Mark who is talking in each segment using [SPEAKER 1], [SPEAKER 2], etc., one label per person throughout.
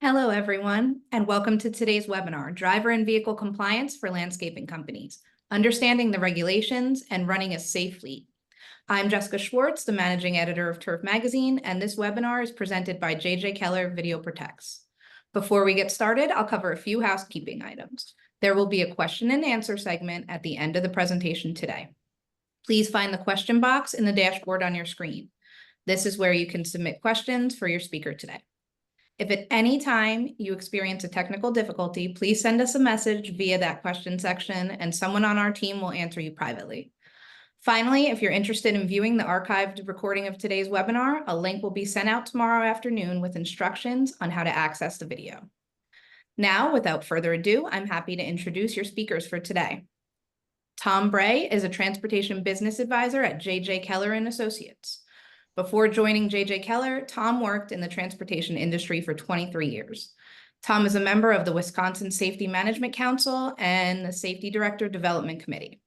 [SPEAKER 1] Hello, everyone, and welcome to today's webinar, Driver and Vehicle Compliance for Landscaping Companies, Understanding the Regulations and Running a Safe Fleet. I'm Jessica Schwartz, the Managing Editor of Turf Magazine, and this webinar is presented by J.J. Keller Video Protects. Before we get started, I'll cover a few housekeeping items. There will be a question and answer segment at the end of the presentation today. Please find the question box in the dashboard on your screen. This is where you can submit questions for your speaker today. If at any time you experience a technical difficulty, please send us a message via that question section and someone on our team will answer you privately. Finally, if you're interested in viewing the archived recording of today's webinar, a link will be sent out tomorrow afternoon with instructions on how to access the video. Now, without further ado, I'm happy to introduce your speakers for today. Tom Bray is a transportation business advisor at J.J. Keller and Associates. Before joining J.J. Keller, Tom worked in the transportation industry for 23 years. Tom is a member of the Wisconsin Safety Management Council and the Safety Director Development Committee.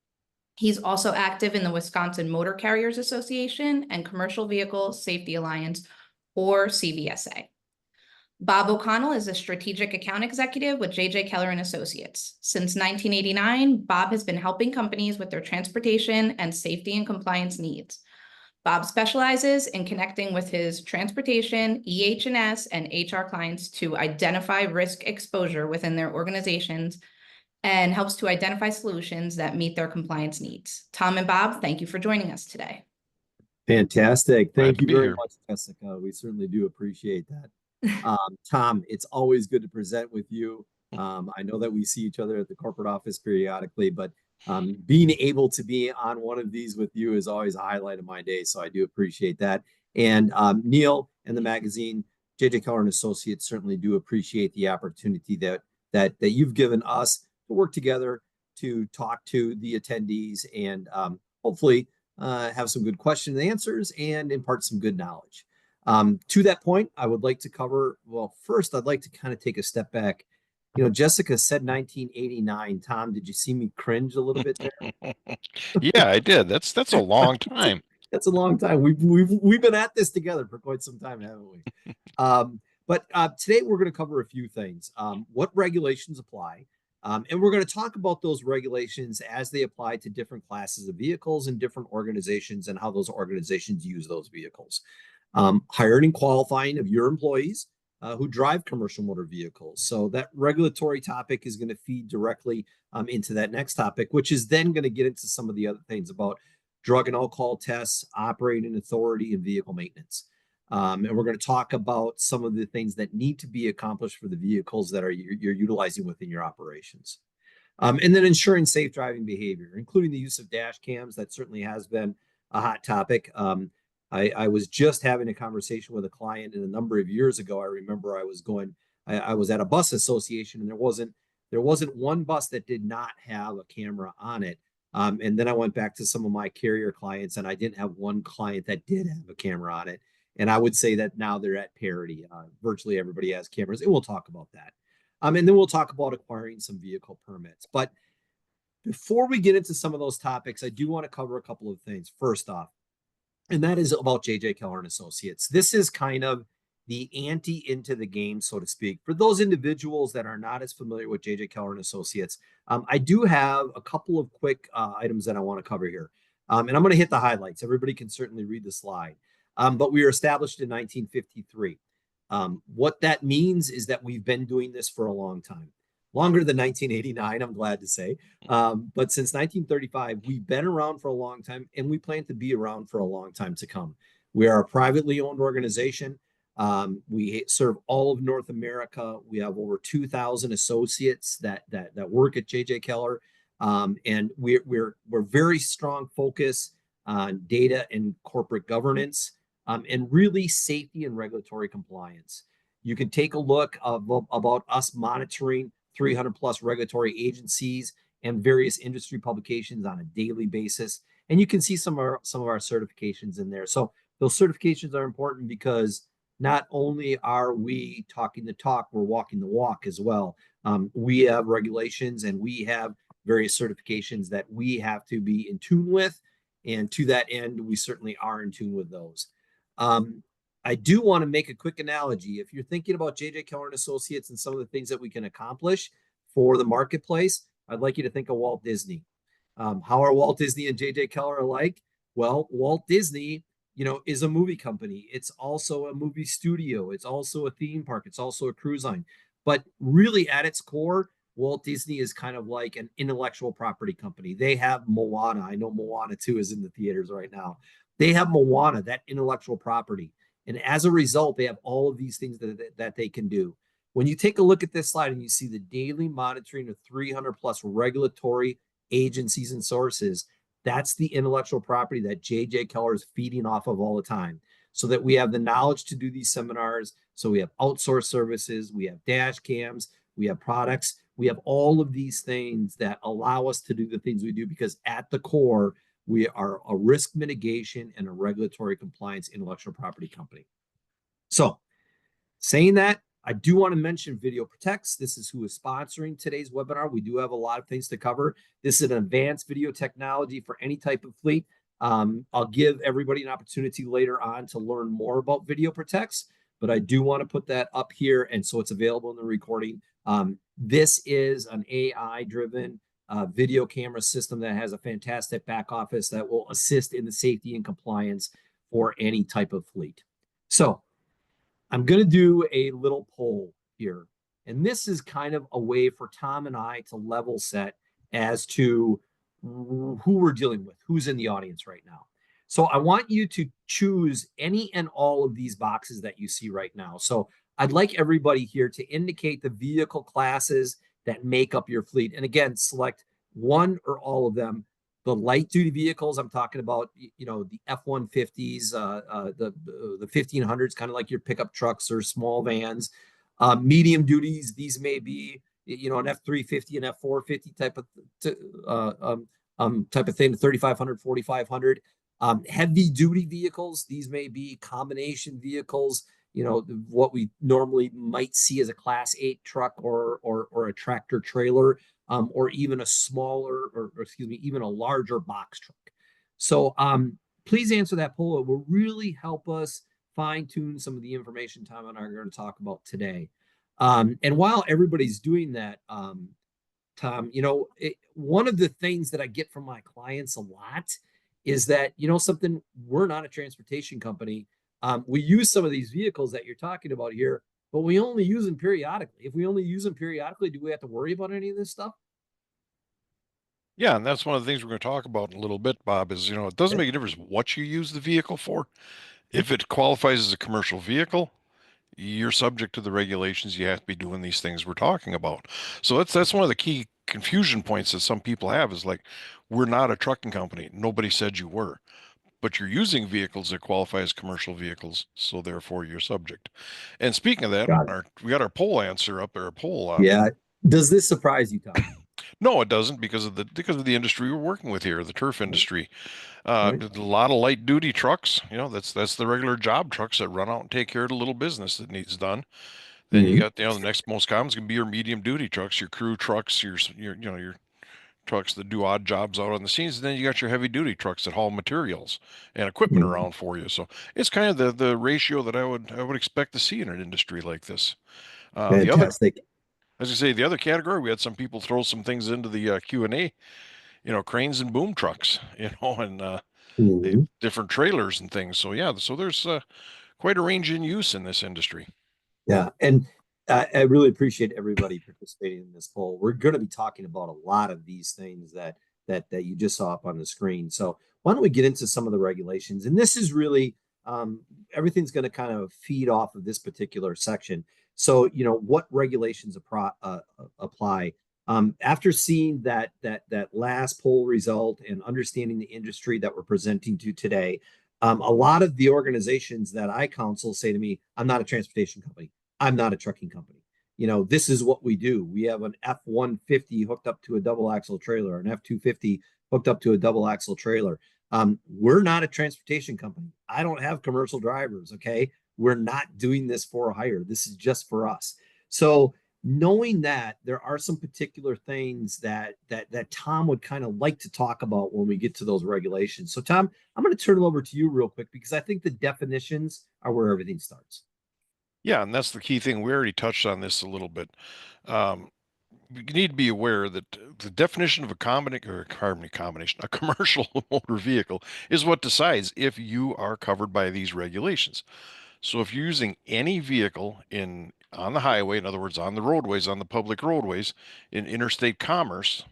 [SPEAKER 1] He's also active in the Wisconsin Motor Carriers Association and Commercial Vehicle Safety Alliance, or CVSA. Bob O'Connell is a strategic account executive with J.J. Keller and Associates. Since 1989, Bob has been helping companies with their transportation and safety and compliance needs. Bob specializes in connecting with his transportation, EH&S, and HR clients to identify risk exposure within their organizations and helps to identify solutions that meet their compliance needs. Tom and Bob, thank you for joining us today.
[SPEAKER 2] Fantastic. Thank you very much, Jessica. We certainly do appreciate that. Tom, it's always good to present with you. I know that we see each other at the corporate office periodically, but being able to be on one of these with you is always a highlight of my day, so I do appreciate that. And Neil and the magazine, J.J. Keller and Associates, certainly do appreciate the opportunity that you've given us to work together to talk to the attendees and hopefully have some good question and answers and impart some good knowledge. To that point, I would like to cover, well, first, I'd like to kind of take a step back. You know, Jessica said 1989. Tom, did you see me cringe a little bit there?
[SPEAKER 3] Yeah, I did. That's a long time.
[SPEAKER 2] That's a long time. We've been at this together for quite some time, haven't we? But today we're going to cover a few things. What regulations apply, and we're going to talk about those regulations as they apply to different classes of vehicles and different organizations and how those organizations use those vehicles. Hiring and qualifying of your employees who drive commercial motor vehicles. So that regulatory topic is going to feed directly into that next topic, which is then going to get into some of the other things about drug and alcohol tests, operating authority, and vehicle maintenance. And we're going to talk about some of the things that need to be accomplished for the vehicles that you're utilizing within your operations. And then ensuring safe driving behavior, including the use of dash cams. That certainly has been a hot topic. I was just having a conversation with a client, and a number of years ago, I remember I was at a bus association, and there wasn't one bus that did not have a camera on it. And then I went back to some of my carrier clients, and I didn't have one client that did have a camera on it. And I would say that now they're at parity. Virtually everybody has cameras, and we'll talk about that. And then we'll talk about acquiring some vehicle permits. But before we get into some of those topics, I do want to cover a couple of things. First off, and that is about J.J. Keller and Associates. This is kind of the ante into the game, so to speak. For those individuals that are not as familiar with J.J. Keller and Associates, I do have a couple of quick items that I want to cover here. And I'm going to hit the highlights. Everybody can certainly read the slide. But we were established in 1953. What that means is that we've been doing this for a long time. Longer than 1989, I'm glad to say. But since 1935, we've been around for a long time, and we plan to be around for a long time to come. We are a privately owned organization. We serve all of North America. We have over 2,000 associates that work at J.J. Keller. And we're very strong focus on data and corporate governance, and really safety and regulatory compliance. You can take a look about us monitoring 300 plus regulatory agencies and various industry publications on a daily basis. And you can see some of our certifications in there. So those certifications are important because not only are we talking the talk, we're walking the walk as well. We have regulations and we have various certifications that we have to be in tune with. And to that end, we certainly are in tune with those. I do want to make a quick analogy. If you're thinking about J.J. Keller and Associates and some of the things that we can accomplish for the marketplace, I'd like you to think of Walt Disney. How are Walt Disney and J.J. Keller alike? Well, Walt Disney, is a movie company. It's also a movie studio. It's also a theme park. It's also a cruise line. But really, at its core, Walt Disney is kind of like an intellectual property company. They have Moana. I know Moana 2 is in the theaters right now. They have Moana, that intellectual property. And as a result, they have all of these things that they can do. When you take a look at this slide and you see the daily monitoring of 300 plus regulatory agencies and sources, that's the intellectual property that J.J. Keller is feeding off of all the time. So that we have the knowledge to do these seminars. So we have outsourced services, we have dash cams, we have products, we have all of these things that allow us to do the things we do, because at the core, we are a risk mitigation and a regulatory compliance intellectual property company. So saying that, I do want to mention Video Protects. This is who is sponsoring today's webinar. We do have a lot of things to cover. This is an advanced video technology for any type of fleet. I'll give everybody an opportunity later on to learn more about Video Protects, but I do want to put that up here, and so it's available in the recording. This is an AI-driven video camera system that has a fantastic back office that will assist in the safety and compliance for any type of fleet. So I'm going to do a little poll here, and this is kind of a way for Tom and I to level set as to who we're dealing with, who's in the audience right now. So I want you to choose any and all of these boxes that you see right now. So I'd like everybody here to indicate the vehicle classes that make up your fleet. And again, select one or all of them. The light duty vehicles, I'm talking about, the F-150s, the 1500s, kind of like your pickup trucks or small vans. Medium duties, these may be, an F-350 and F-450 type of thing, 3500, 4500. Heavy duty vehicles, these may be combination vehicles, what we normally might see as a Class 8 truck or a tractor trailer. Or even a smaller, or excuse me, even a larger box truck. So please answer that poll. It will really help us fine tune some of the information Tom and I are going to talk about today. And while everybody's doing that, Tom, one of the things that I get from my clients a lot is that, something, we're not a transportation company. We use some of these vehicles that you're talking about here, but we only use them periodically. If we only use them periodically, do we have to worry about any of this stuff?
[SPEAKER 3] Yeah, and that's one of the things we're going to talk about in a little bit, Bob, is, it doesn't make a difference what you use the vehicle for. If it qualifies as a commercial vehicle, you're subject to the regulations. You have to be doing these things we're talking about. So that's one of the key confusion points that some people have, is like, we're not a trucking company. Nobody said you were. But you're using vehicles that qualify as commercial vehicles, so therefore you're subject. And speaking of that,
[SPEAKER 2] Got it.
[SPEAKER 3] we got our poll answer up there, a poll.
[SPEAKER 2] Yeah. Does this surprise you, Tom?
[SPEAKER 3] No, it doesn't, because of the industry we're working with here, the turf industry.
[SPEAKER 2] Right.
[SPEAKER 3] A lot of light duty trucks. That's the regular job trucks that run out and take care of the little business that needs done. Then you
[SPEAKER 2] Mm-hmm.
[SPEAKER 3] got, the next most common is gonna be your medium duty trucks, your crew trucks, your trucks that do odd jobs out on the scenes. And then you got your heavy duty trucks that haul materials and equipment
[SPEAKER 2] Mm-hmm.
[SPEAKER 3] around for you. So it's kind of the ratio that I would expect to see in an industry like this. The other,
[SPEAKER 2] Fantastic.
[SPEAKER 3] as I say, the other category, we had some people throw some things into the Q&A, cranes and boom trucks, and
[SPEAKER 2] Mm-hmm.
[SPEAKER 3] different trailers and things. So yeah, so there's quite a range in use in this industry.
[SPEAKER 2] Yeah. And I really appreciate everybody participating in this poll. We're going to be talking about a lot of these things that you just saw up on the screen. So why don't we get into some of the regulations? And this is really, everything's going to kind of feed off of this particular section. So, what regulations apply? After seeing that last poll result and understanding the industry that we're presenting to today, a lot of the organizations that I counsel say to me, I'm not a transportation company. I'm not a trucking company. This is what we do. We have an F-150 hooked up to a double axle trailer, an F-250 hooked up to a double axle trailer. We're not a transportation company. I don't have commercial drivers. Okay. We're not doing this for hire. This is just for us. So knowing that, there are some particular things that Tom would kind of like to talk about when we get to those regulations. So Tom, I'm going to turn it over to you real quick because I think the definitions are where everything starts.
[SPEAKER 3] Yeah, and that's the key thing. We already touched on this a little bit. Um, you need to be aware that the definition of a combination, a commercial motor vehicle, is what decides if you are covered by these regulations. So if you're using any vehicle in on the highway, in other words, on the roadways, on the public roadways, in interstate commerce,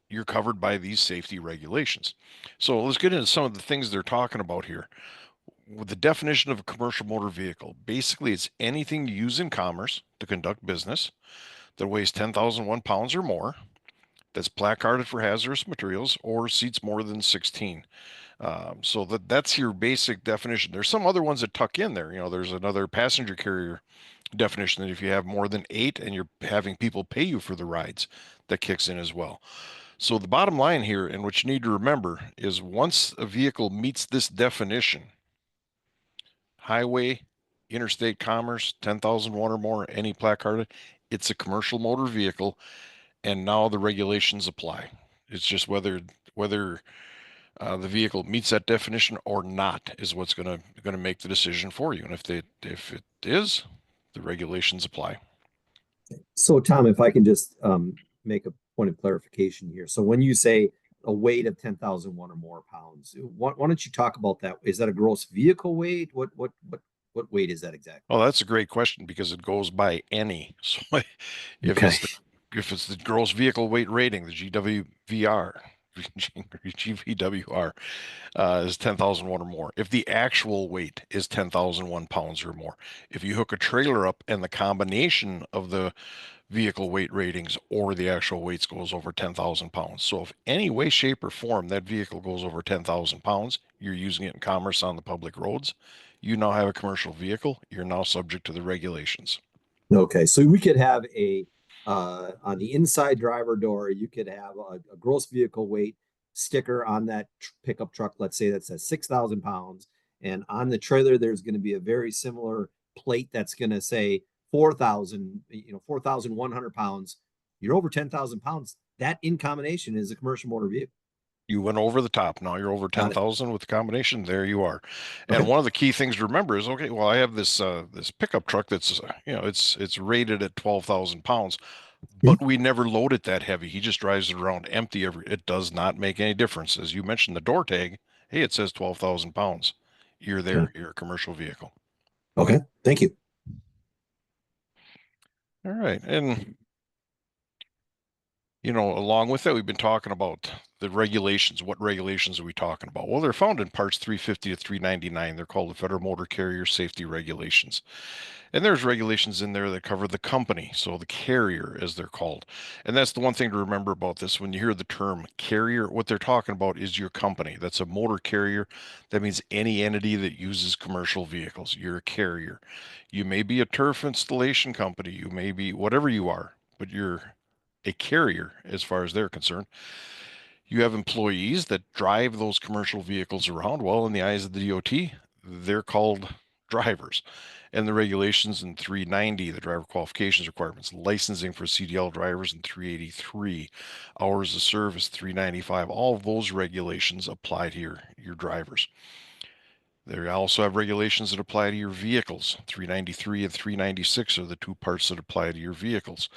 [SPEAKER 3] you're covered by these safety regulations. So let's get into some of the things they're talking about here. With the definition of a commercial motor vehicle, basically it's anything you use in commerce to conduct business that weighs 10,001 pounds or more, that's placarded for hazardous materials, or seats more than 16. So that's your basic definition. There's some other ones that tuck in there. You know, there's another passenger carrier definition that if you have more than 8 and you're having people pay you for the rides, that kicks in as well. So the bottom line here, and what you need to remember, is once a vehicle meets this definition, highway, interstate commerce, 10,001 or more, any placarded, it's a commercial motor vehicle, and now the regulations apply. It's just whether the vehicle meets that definition or not is what's going to make the decision for you. And if it is, the regulations apply.
[SPEAKER 2] So Tom, if I can just make a point of clarification here. So when you say a weight of 10,001 or more pounds, why don't you talk about that? Is that a gross vehicle weight? What weight is that exactly?
[SPEAKER 3] Oh, that's a great question because it goes by any. So if
[SPEAKER 2] Okay.
[SPEAKER 3] it's the if it's the gross vehicle weight rating, the GWVR, GVWR, is 10,001 or more. If the actual weight is 10,001 pounds or more, if you hook a trailer up and the combination of the vehicle weight ratings or the actual weights goes over 10,000 pounds. So if any way, shape, or form that vehicle goes over 10,000 pounds, you're using it in commerce on the public roads, you now have a commercial vehicle. You're now subject to the regulations.
[SPEAKER 2] Okay, so we could have a on the inside driver door, you could have a gross vehicle weight sticker on that pickup truck. Let's say that says 6,000 pounds, and on the trailer, there's going to be a very similar plate that's going to say 4,000, 4,100 pounds. You're over 10,000 pounds. That in combination is a commercial motor vehicle.
[SPEAKER 3] You went over the top. Now you're over
[SPEAKER 2] Got it.
[SPEAKER 3] 10,000 with the combination. There you are. And
[SPEAKER 2] Okay.
[SPEAKER 3] one of the key things to remember is, okay, well, I have this pickup truck that's it's rated at 12,000 pounds,
[SPEAKER 2] Mhm.
[SPEAKER 3] but we never load it that heavy. He just drives it around empty it does not make any difference. As you mentioned, the door tag, hey, it says 12,000 pounds. You're
[SPEAKER 2] Okay.
[SPEAKER 3] there. You're a commercial vehicle.
[SPEAKER 2] Okay. Thank you.
[SPEAKER 3] All right. And along with that, we've been talking about the regulations. What regulations are we talking about? Well, they're found in parts 350 to 399. They're called the Federal Motor Carrier Safety Regulations. And there's regulations in there that cover the company, so the carrier, as they're called. And that's the one thing to remember about this. When you hear the term carrier, what they're talking about is your company. That's a motor carrier. That means any entity that uses commercial vehicles. You're a carrier. You may be a turf installation company. You may be whatever you are, but you're a carrier as far as they're concerned. You have employees that drive those commercial vehicles around. Well, in the eyes of the DOT, they're called drivers. And the regulations in 390, the driver qualifications requirements, licensing for CDL drivers in 383, hours of service 395, all of those regulations apply to your drivers. They also have regulations that apply to your vehicles. 393 and 396 are the two parts that apply to your vehicles.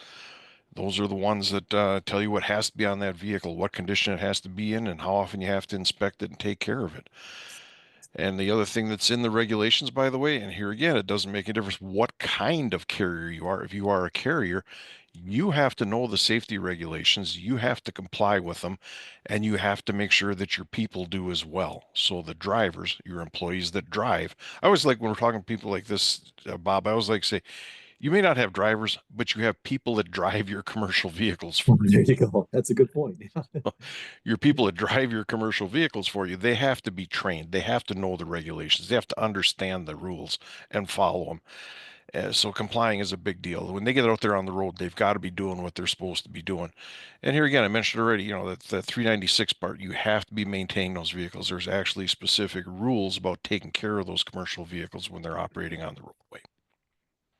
[SPEAKER 3] Those are the ones that tell you what has to be on that vehicle, what condition it has to be in, and how often you have to inspect it and take care of it. And the other thing that's in the regulations, by the way, and here again, it doesn't make a difference what kind of carrier you are. If you are a carrier, you have to know the safety regulations, you have to comply with them, and you have to make sure that your people do as well. So the drivers, your employees that drive, I always like when we're talking to people like this, Bob, I always like to say, you may not have drivers, but you have people that drive your commercial vehicles for
[SPEAKER 2] There
[SPEAKER 3] you.
[SPEAKER 2] you go. That's a good point.
[SPEAKER 3] Your people that drive your commercial vehicles for you, they have to be trained. They have to know the regulations. They have to understand the rules and follow them. So complying is a big deal. When they get out there on the road, they've got to be doing what they're supposed to be doing. And here again, I mentioned already, that the 396 part, you have to be maintaining those vehicles. There's actually specific rules about taking care of those commercial vehicles when they're operating on the roadway.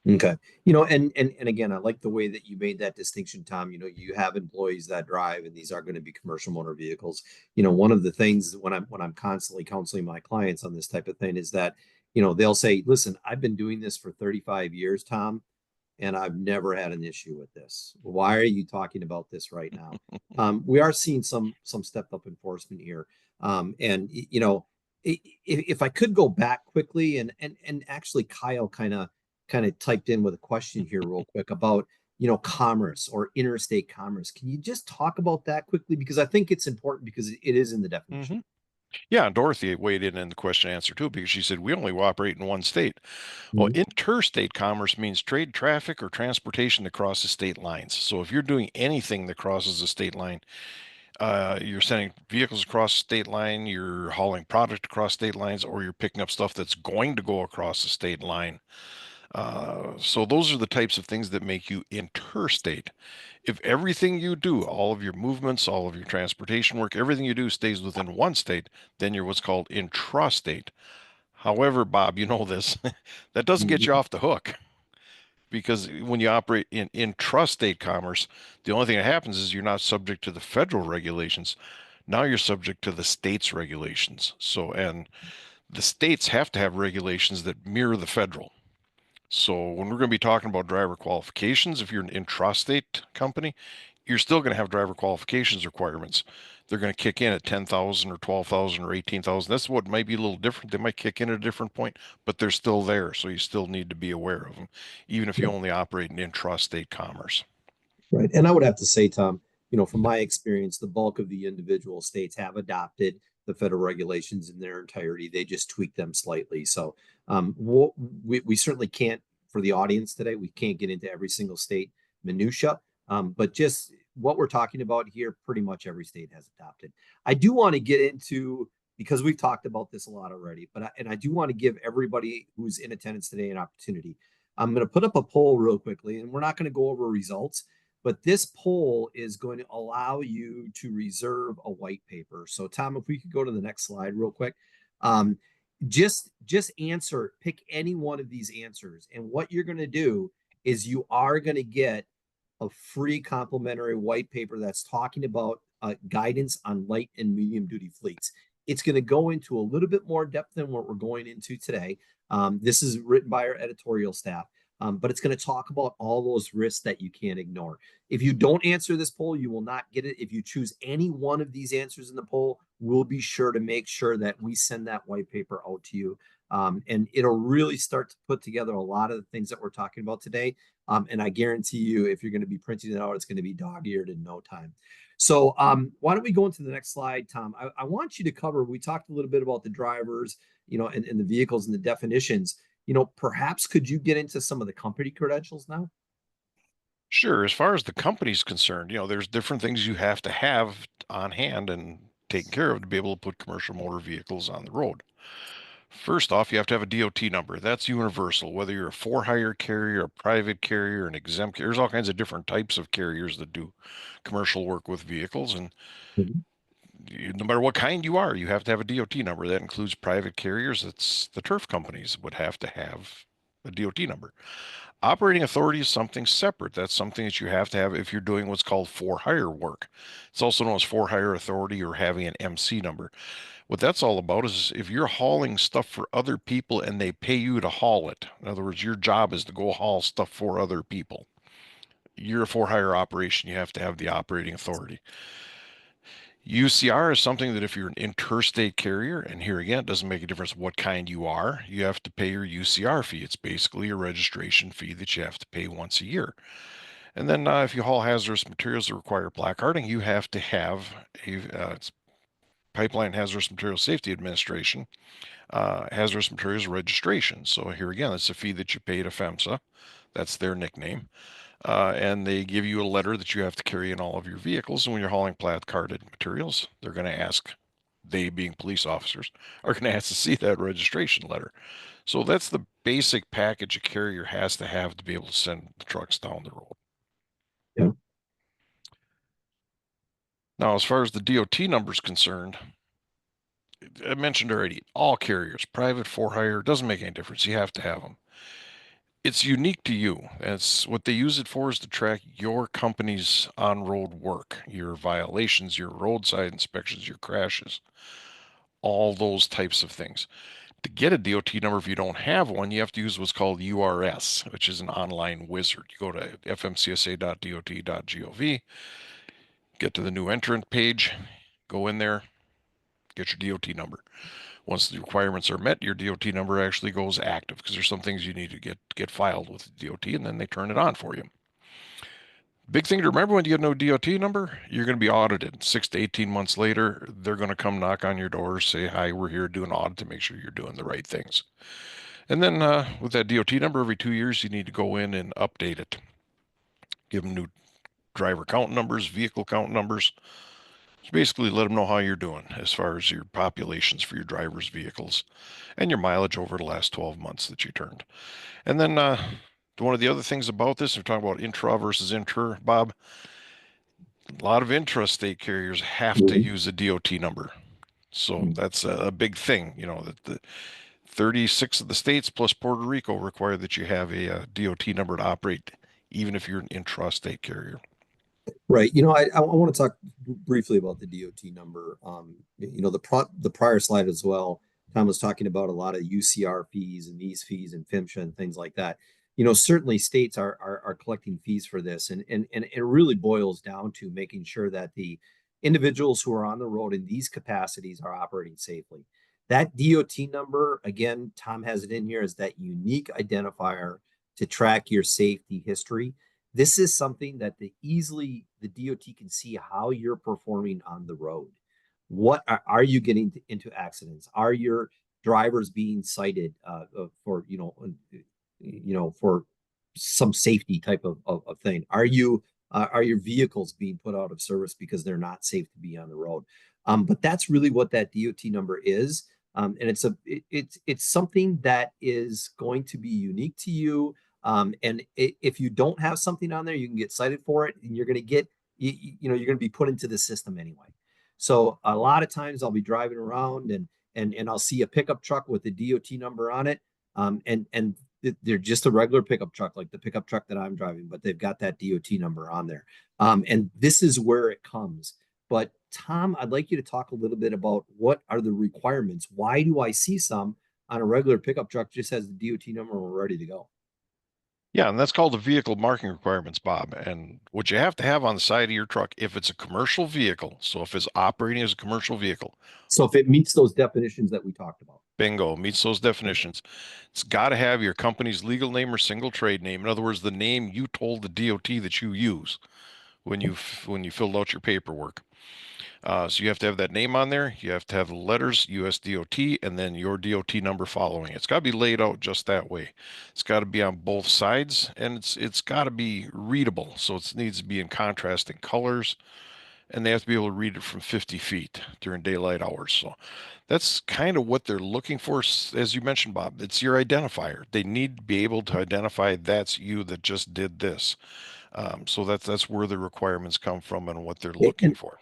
[SPEAKER 2] Okay. You know, and again, I like the way that you made that distinction, Tom. You know, you have employees that drive, and these are going to be commercial motor vehicles. You know, one of the things when I'm constantly counseling my clients on this type of thing is that, you know, they'll say, "Listen, I've been doing this for 35 years, Tom, and I've never had an issue with this. Why are you talking about this right now?" We are seeing some stepped up enforcement here, and you know, if I could go back quickly, and actually Kyle kind of typed in with a question here real quick about, you know, commerce or interstate commerce. Can you just talk about that quickly, because I think it's important because it is in the definition.
[SPEAKER 3] Hmm. Yeah, and Dorothy weighed in the question and answer too, because she said we only operate in one state. Well,
[SPEAKER 2] Mhm.
[SPEAKER 3] interstate commerce means trade, traffic, or transportation that crosses state lines. So if you're doing anything that crosses a state line, you're sending vehicles across the state line, you're hauling product across state lines, or you're picking up stuff that's going to go across the state line. So those are the types of things that make you interstate. If everything you do, all of your movements, all of your transportation work, everything you do stays within one state, then you're what's called intrastate. However, Bob, you know this, that doesn't get you
[SPEAKER 2] Mhm.
[SPEAKER 3] off the hook, because when you operate in intrastate commerce, the only thing that happens is you're not subject to the federal regulations. Now you're subject to the state's regulations. So, and the states have to have regulations that mirror the federal. So when we're going to be talking about driver qualifications, if you're an intrastate company, you're still going to have driver qualifications requirements. They're going to kick in at 10,000 or 12,000 or 18,000. That's what might be a little different. They might kick in at a different point, but they're still there. So you still need to be aware of them, even if you
[SPEAKER 2] Yeah.
[SPEAKER 3] only operate in intrastate commerce.
[SPEAKER 2] Right. And I would have to say, Tom, you know, from my experience, the bulk of the individual states have adopted the federal regulations in their entirety. They just tweak them slightly. So we certainly can't, for the audience today, we can't get into every single state minutia. But just what we're talking about here, pretty much every state has adopted. I do want to get into, because we've talked about this a lot already, and I do want to give everybody who's in attendance today an opportunity. I'm going to put up a poll real quickly, and we're not going to go over results, but this poll is going to allow you to reserve a white paper. So, Tom, if we could go to the next slide real quick. Um, just answer, pick any one of these answers. And what you're going to do is you are going to get a free complimentary white paper that's talking about guidance on light and medium duty fleets. It's going to go into a little bit more depth than what we're going into today. This is written by our editorial staff, but it's going to talk about all those risks that you can't ignore. If you don't answer this poll, you will not get it. If you choose any one of these answers in the poll, we'll be sure to make sure that we send that white paper out to you. And it'll really start to put together a lot of the things that we're talking about today. And I guarantee you, if you're going to be printing it out, it's going to be dog-eared in no time. So why don't we go into the next slide, Tom? I want you to cover, we talked a little bit about the drivers, you know, and the vehicles and the definitions. You know, perhaps could you get into some of the company credentials now?
[SPEAKER 3] Sure. As far as the company's concerned, there's different things you have to have on hand and taken care of to be able to put commercial motor vehicles on the road. First off, you have to have a DOT number. That's universal, whether you're a for-hire carrier, a private carrier, an exempt carrier. There's all kinds of different types of carriers that do commercial work with vehicles. And
[SPEAKER 2] Mhm.
[SPEAKER 3] no matter what kind you are, you have to have a DOT number. That includes private carriers. That's the turf companies would have to have a DOT number. Operating authority is something separate. That's something that you have to have if you're doing what's called for-hire work. It's also known as for-hire authority or having an MC number. What that's all about is if you're hauling stuff for other people and they pay you to haul it. In other words, your job is to go haul stuff for other people. You're a for hire operation. You have to have the operating authority. UCR is something that if you're an interstate carrier, and here again, it doesn't make a difference what kind you are, you have to pay your UCR fee. It's basically a registration fee that you have to pay once a year. And then if you haul hazardous materials that require placarding, you have to have it's Pipeline Hazardous Materials Safety Administration hazardous materials registration. So here again, it's a fee that you pay to FEMSA. That's their nickname. And they give you a letter that you have to carry in all of your vehicles. And when you're hauling placarded materials, they're going to ask, they being police officers, are going to ask to see that registration letter. So that's the basic package a carrier has to have to be able to send the trucks down the road.
[SPEAKER 2] Yeah.
[SPEAKER 3] Now, as far as the DOT number is concerned, I mentioned already, all carriers, private, for hire, doesn't make any difference. You have to have them. It's unique to you. It's what they use it for is to track your company's on-road work, your violations, your roadside inspections, your crashes, all those types of things. To get a DOT number, if you don't have one, you have to use what's called URS, which is an online wizard. You go to fmcsa.dot.gov, get to the new entrant page, go in there, get your DOT number. Once the requirements are met, your DOT number actually goes active because there's some things you need to get filed with the DOT, and then they turn it on for you. Big thing to remember when you get no DOT number, you're going to be audited. 6 to 18 months later, they're going to come knock on your door, say, hi, we're here to do an audit to make sure you're doing the right things. And then with that DOT number, every 2 years, you need to go in and update it. Give them new driver count numbers, vehicle count numbers. Just basically let them know how you're doing as far as your populations for your driver's vehicles and your mileage over the last 12 months that you turned. And then one of the other things about this, we're talking about intra versus inter, Bob. A lot of intrastate carriers have to use a DOT number. So that's a big thing, that the 36 of the states plus Puerto Rico require that you have a DOT number to operate, even if you're an intrastate carrier.
[SPEAKER 2] Right. I want to talk briefly about the DOT number. The prior slide as well, Tom was talking about a lot of UCR fees and these fees and FMCSA and things like that. Certainly states are collecting fees for this, and it really boils down to making sure that the individuals who are on the road in these capacities are operating safely. That DOT number, again, Tom has it in here as that unique identifier to track your safety history. This is something that the DOT can see how you're performing on the road. What are you getting into accidents? Are your drivers being cited for for some safety type of thing? Are your vehicles being put out of service because they're not safe to be on the road? But that's really what that DOT number is, and it's something that is going to be unique to you. And if you don't have something on there, you can get cited for it, and you're going to get, you're going to be put into the system anyway. So a lot of times I'll be driving around and I'll see a pickup truck with the DOT number on it, and they're just a regular pickup truck, like the pickup truck that I'm driving, but they've got that DOT number on there. And this is where it comes. But Tom, I'd like you to talk a little bit about what are the requirements. Why do I see some on a regular pickup truck just has the DOT number and we're ready to go?
[SPEAKER 3] Yeah, and that's called the vehicle marking requirements, Bob. And what you have to have on the side of your truck, if it's a commercial vehicle, so if it's operating as a commercial vehicle,
[SPEAKER 2] So if it meets those definitions that we talked about.
[SPEAKER 3] bingo, meets those definitions. It's got to have your company's legal name or single trade name. In other words, the name you told the DOT that you use when you filled out your paperwork. So you have to have that name on there. You have to have the letters, US DOT, and then your DOT number following it. It's got to be laid out just that way. It's got to be on both sides, and it's got to be readable. So it needs to be in contrasting colors, and they have to be able to read it from 50 feet during daylight hours. So that's kind of what they're looking for. As you mentioned, Bob, it's your identifier. They need to be able to identify that's you that just did this. So that's where the requirements come from and what they're looking for.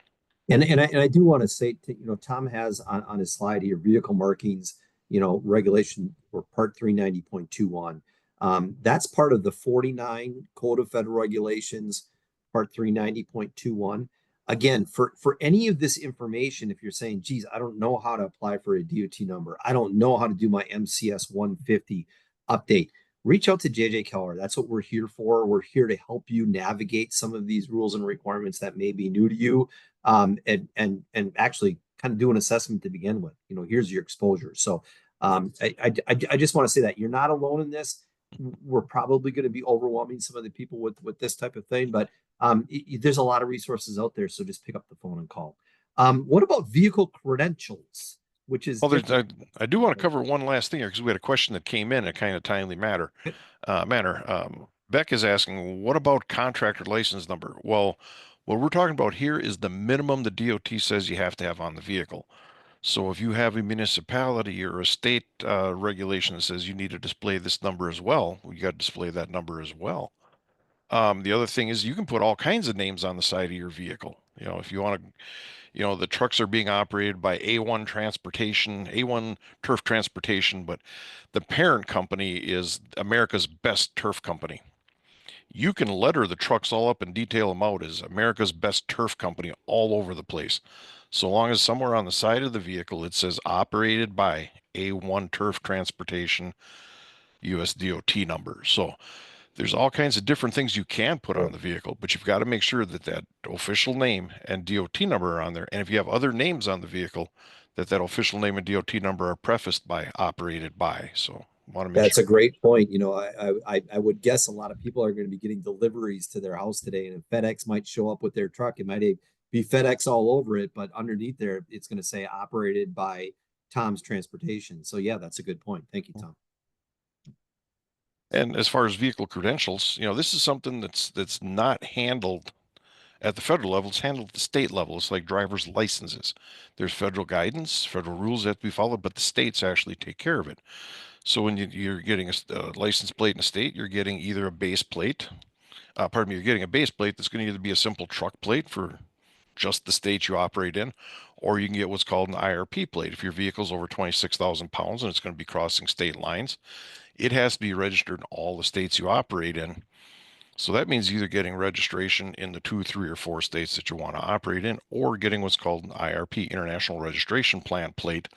[SPEAKER 2] And I do want to say, Tom has on his slide here, vehicle markings, regulation or part 390.21. That's part of the 49 Code of Federal Regulations, part 390.21. Again, for any of this information, if you're saying, geez, I don't know how to apply for a DOT number, I don't know how to do my MCS 150 update, reach out to JJ Keller. That's what we're here for. We're here to help you navigate some of these rules and requirements that may be new to you, and actually kind of do an assessment to begin with. Here's your exposure. So I just want to say that you're not alone in this. We're probably going to be overwhelming some of the people with this type of thing, but there's a lot of resources out there. So just pick up the phone and call. What about vehicle credentials? Which is
[SPEAKER 3] well, I do want to cover one last thing here because we had a question that came in a kind of timely manner. Beck is asking, what about contractor license number? Well, what we're talking about here is the minimum the DOT says you have to have on the vehicle. So if you have a municipality or a state regulation that says you need to display this number as well, you got to display that number as well. The other thing is you can put all kinds of names on the side of your vehicle. If you want to, the trucks are being operated by A1 Transportation, A1 Turf Transportation, but the parent company is America's Best Turf Company. You can letter the trucks all up and detail them out as America's Best Turf Company all over the place. So long as somewhere on the side of the vehicle it says operated by A1 Turf Transportation US DOT number. So there's all kinds of different things you can put on the vehicle, but you've got to make sure that that official name and DOT number are on there. And if you have other names on the vehicle, that official name and DOT number are prefaced by operated by. So want to make
[SPEAKER 2] That's
[SPEAKER 3] sure.
[SPEAKER 2] a great point. I would guess a lot of people are going to be getting deliveries to their house today, and FedEx might show up with their truck. It might be FedEx all over it, but underneath there, it's going to say operated by Tom's Transportation. So yeah, that's a good point. Thank you, Tom.
[SPEAKER 3] And as far as vehicle credentials, this is something that's not handled at the federal level. It's handled at the state level. It's like driver's licenses. There's federal guidance, federal rules that have to be followed, but the states actually take care of it. So when you're getting a license plate in a state, you're getting either a base plate. You're getting a base plate that's going to either be a simple truck plate for just the state you operate in, or you can get what's called an IRP plate. If your vehicle's over 26,000 pounds and it's going to be crossing state lines, it has to be registered in all the states you operate in. So that means either getting registration in the 2, 3, or 4 states that you want to operate in, or getting what's called an IRP, International Registration Plan plate,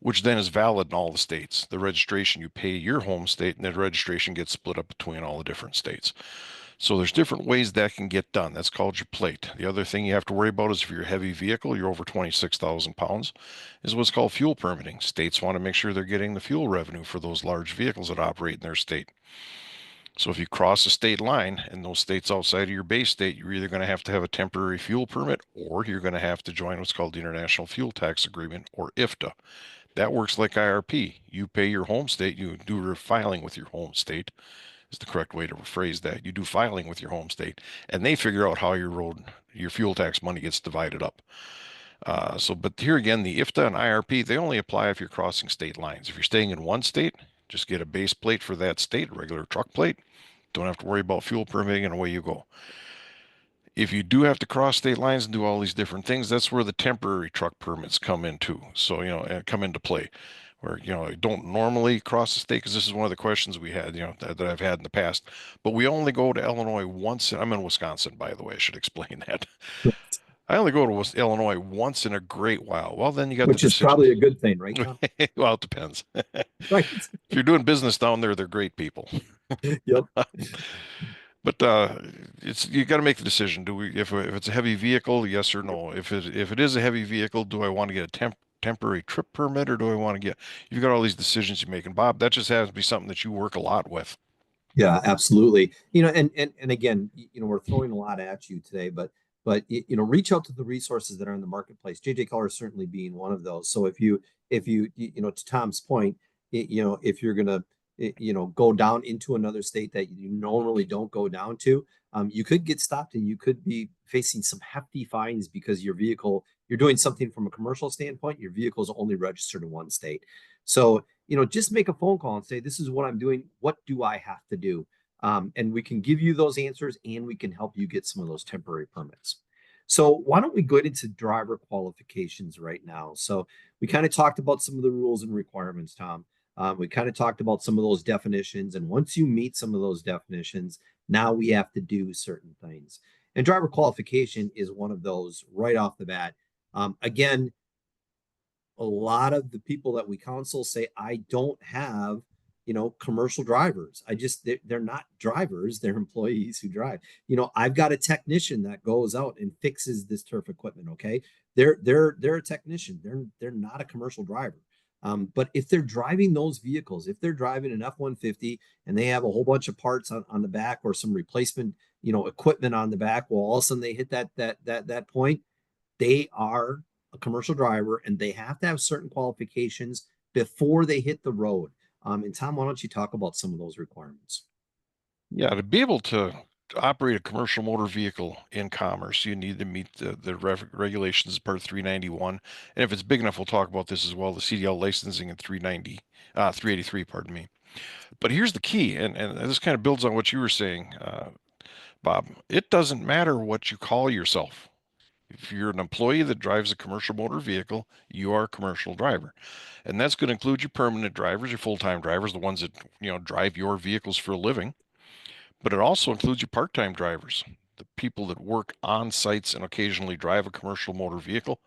[SPEAKER 3] which then is valid in all the states. The registration you pay your home state, and the registration gets split up between all the different states. So there's different ways that can get done. That's called your plate. The other thing you have to worry about is if you're a heavy vehicle, you're over 26,000 pounds, is what's called fuel permitting. States want to make sure they're getting the fuel revenue for those large vehicles that operate in their state. So if you cross a state line and those states outside of your base state, you're either going to have a temporary fuel permit, or you're going to have to join what's called the International Fuel Tax Agreement, or IFTA. That works like IRP. You pay your home state, you do filing with your home state, is the correct way to rephrase that. You do filing with your home state, and they figure out how your fuel tax money gets divided up. But here again, the IFTA and IRP, they only apply if you're crossing state lines. If you're staying in one state, just get a base plate for that state, a regular truck plate. Don't have to worry about fuel permitting, and away you go. If you do have to cross state lines and do all these different things, that's where the temporary truck permits come into. So, come into play. Where, I don't normally cross the state, because this is one of the questions we had, that I've had in the past. But we only go to Illinois once. I'm in Wisconsin, by the way. I should explain that. I only go to Illinois once in a great while. Well, then you got the
[SPEAKER 2] Which is
[SPEAKER 3] decision.
[SPEAKER 2] probably a good thing, right, Tom?
[SPEAKER 3] Well, it depends.
[SPEAKER 2] Right.
[SPEAKER 3] If you're doing business down there, they're great people.
[SPEAKER 2] Yep.
[SPEAKER 3] But you got to make the decision. Do we, if it's a heavy vehicle, yes or no? If it is a heavy vehicle, do I want to get a temporary trip permit, or do I want to get? You've got all these decisions you're making, Bob. That just has to be something that you work a lot with.
[SPEAKER 2] Yeah, absolutely. And again, we're throwing a lot at you today, but reach out to the resources that are in the marketplace. J.J. Keller certainly being one of those. So if you to Tom's point, if you're gonna go down into another state that you normally don't go down to, you could get stopped and you could be facing some hefty fines because you're doing something from a commercial standpoint. Your vehicle is only registered in one state. So just make a phone call and say, this is what I'm doing. What do I have to do? And we can give you those answers, and we can help you get some of those temporary permits. So why don't we go into driver qualifications right now? So we kind of talked about some of the rules and requirements, Tom. We kind of talked about some of those definitions. And once you meet some of those definitions, now we have to do certain things. And driver qualification is one of those right off the bat. Again, a lot of the people that we counsel say, I don't have, commercial drivers. They're not drivers, they're employees who drive. I've got a technician that goes out and fixes this turf equipment. Okay. They're a technician. They're not a commercial driver. But if they're driving those vehicles, if they're driving an F-150 and they have a whole bunch of parts on the back, or some replacement, equipment on the back, well, all of a sudden they hit that point, they are a commercial driver, and they have to have certain qualifications before they hit the road. And Tom, why don't you talk about some of those requirements?
[SPEAKER 3] Yeah, to be able to operate a commercial motor vehicle in commerce, you need to meet the regulations as part of 391. And if it's big enough, we'll talk about this as well, the CDL licensing in 383, pardon me. But here's the key, and this kind of builds on what you were saying, Bob. It doesn't matter what you call yourself. If you're an employee that drives a commercial motor vehicle, you are a commercial driver. And that's going to include your permanent drivers, your full-time drivers, the ones that, drive your vehicles for a living. But it also includes your part-time drivers, the people that work on sites and occasionally drive a commercial motor vehicle.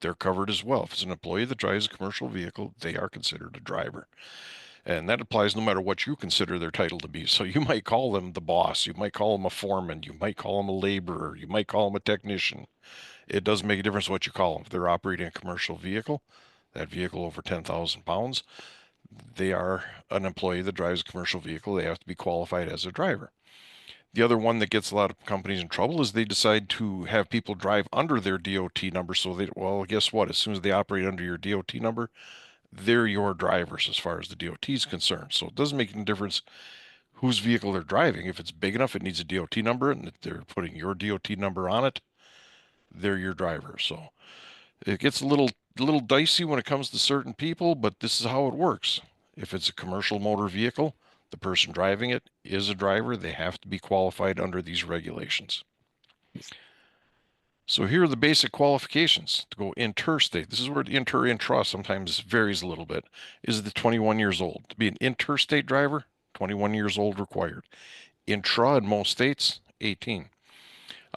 [SPEAKER 3] They're covered as well. If it's an employee that drives a commercial vehicle, they are considered a driver. And that applies no matter what you consider their title to be. So you might call them the boss, you might call them a foreman, you might call them a laborer, you might call them a technician. It doesn't make a difference what you call them. If they're operating a commercial vehicle, that vehicle over 10,000 pounds, they are an employee that drives a commercial vehicle. They have to be qualified as a driver. The other one that gets a lot of companies in trouble is they decide to have people drive under their DOT number. So guess what? As soon as they operate under your DOT number, they're your drivers as far as the DOT is concerned. So it doesn't make any difference whose vehicle they're driving. If it's big enough, it needs a DOT number, and if they're putting your DOT number on it, they're your driver. So it gets a little dicey when it comes to certain people, but this is how it works. If it's a commercial motor vehicle, the person driving it is a driver. They have to be qualified under these regulations. So here are the basic qualifications to go interstate. This is where the intra sometimes varies a little bit. Is the 21 years old. To be an interstate driver, 21 years old required. Intra in most states, 18.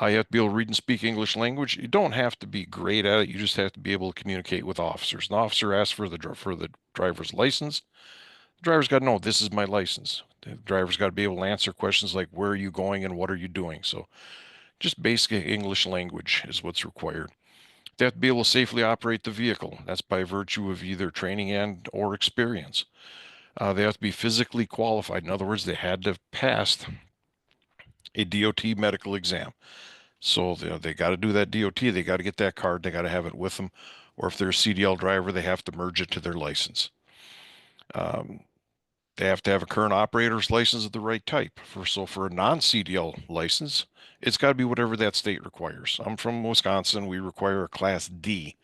[SPEAKER 3] You have to be able to read and speak English language. You don't have to be great at it. You just have to be able to communicate with officers. An officer asks for the driver's license. The driver's got to know this is my license. The driver's got to be able to answer questions like where are you going and what are you doing. So just basic English language is what's required. They have to be able to safely operate the vehicle. That's by virtue of either training and or experience. They have to be physically qualified. In other words, they had to have passed a DOT medical exam. So they got to do that DOT. They got to get that card. They got to have it with them. Or if they're a CDL driver, they have to merge it to their license. They have to have a current operator's license of the right type. For a non-CDL license, it's got to be whatever that state requires. I'm from Wisconsin. We require a Class D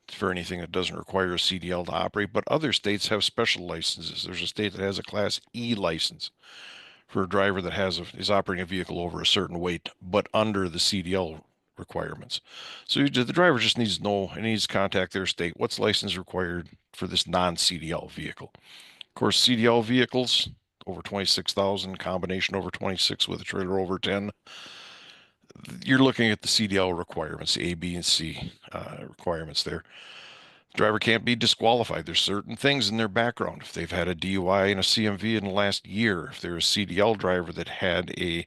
[SPEAKER 3] for anything that doesn't require a CDL to operate, but other states have special licenses. There's a state that has a Class E license for a driver that is operating a vehicle over a certain weight, but under the CDL requirements. So the driver just needs to know and needs to contact their state. What's license required for this non-CDL vehicle? Of course, CDL vehicles over 26,000, combination over 26 with a trailer over 10. You're looking at the CDL requirements, A, B, and C requirements there. The driver can't be disqualified. There's certain things in their background. If they've had a DUI and a CMV in the last year, if they're a CDL driver that had a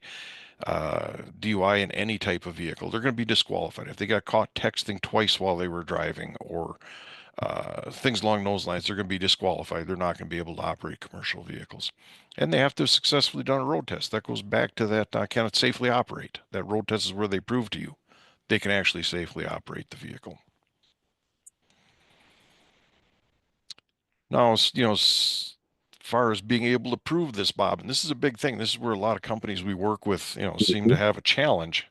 [SPEAKER 3] DUI in any type of vehicle, they're going to be disqualified. If they got caught texting twice while they were driving or things along those lines, they're going to be disqualified. They're not going to be able to operate commercial vehicles. And they have to have successfully done a road test. That goes back to that can it safely operate? That road test is where they prove to you they can actually safely operate the vehicle. Now, as far as being able to prove this, Bob, and this is a big thing. This is where a lot of companies we work with, seem to have a challenge,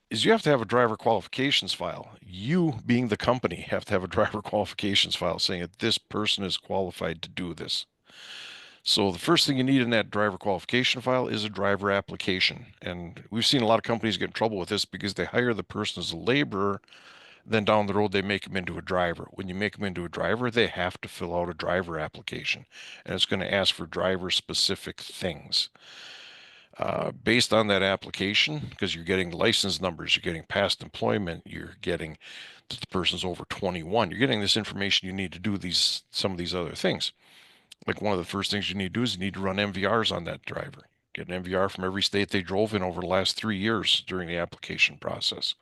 [SPEAKER 3] is you have to have a driver qualifications file. You, being the company, have to have a driver qualifications file saying that this person is qualified to do this. So the first thing you need in that driver qualification file is a driver application. And we've seen a lot of companies get in trouble with this because they hire the person as a laborer. Then down the road, they make them into a driver. When you make them into a driver, they have to fill out a driver application. And it's going to ask for driver-specific things. Based on that application, because you're getting license numbers, you're getting past employment, you're getting that the person's over 21, you're getting this information you need to do some of these other things. Like one of the first things you need to do is you need to run MVRs on that driver. Get an MVR from every state they drove in over the last 3 years during the application process.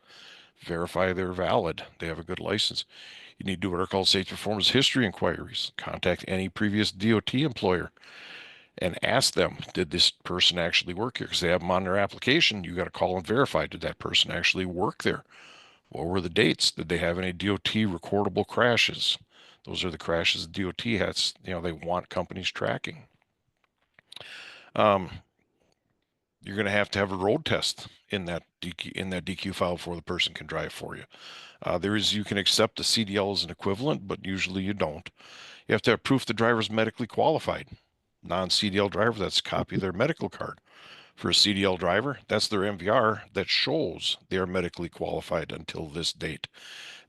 [SPEAKER 3] Verify they're valid, they have a good license. You need to do what are called safety performance history inquiries. Contact any previous DOT employer and ask them, did this person actually work here? Because they have them on their application. You got to call and verify, did that person actually work there? What were the dates? Did they have any DOT recordable crashes? Those are the crashes DOT has, they want companies tracking. You're going to have a road test in that DQ file before the person can drive for you. You can accept a CDL as an equivalent, but usually you don't. You have to have proof the driver's medically qualified. Non-CDL driver, that's a copy of their medical card. For a CDL driver, that's their MVR that shows they are medically qualified until this date.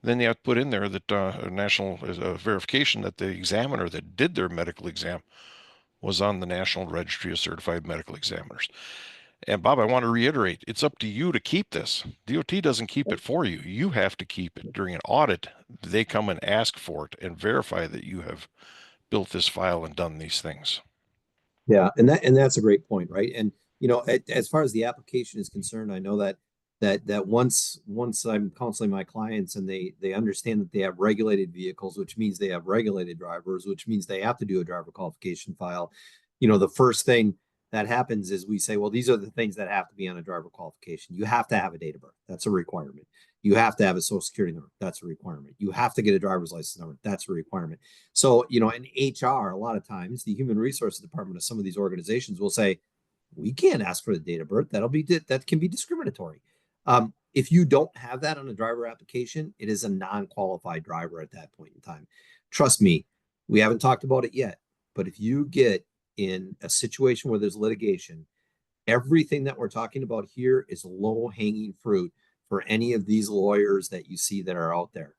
[SPEAKER 3] Then you have to put in there that a national verification that the examiner that did their medical exam was on the National Registry of Certified Medical Examiners. And Bob, I want to reiterate, it's up to you to keep this. DOT doesn't keep it for you. You have to keep it. During an audit, they come and ask for it and verify that you have built this file and done these things.
[SPEAKER 2] Yeah, and that's a great point, right? And as far as the application is concerned, I know that once I'm counseling my clients and they understand that they have regulated vehicles, which means they have regulated drivers, which means they have to do a driver qualification file. The first thing that happens is we say, well, these are the things that have to be on a driver qualification. You have to have a date of birth. That's a requirement. You have to have a social security number. That's a requirement. You have to get a driver's license number. That's a requirement. So, in HR, a lot of times the human resources department of some of these organizations will say, we can't ask for the date of birth. That can be discriminatory. If you don't have that on a driver application, it is a non-qualified driver at that point in time. Trust me, we haven't talked about it yet, but if you get in a situation where there's litigation, everything that we're talking about here is low-hanging fruit for any of these lawyers that you see that are out there.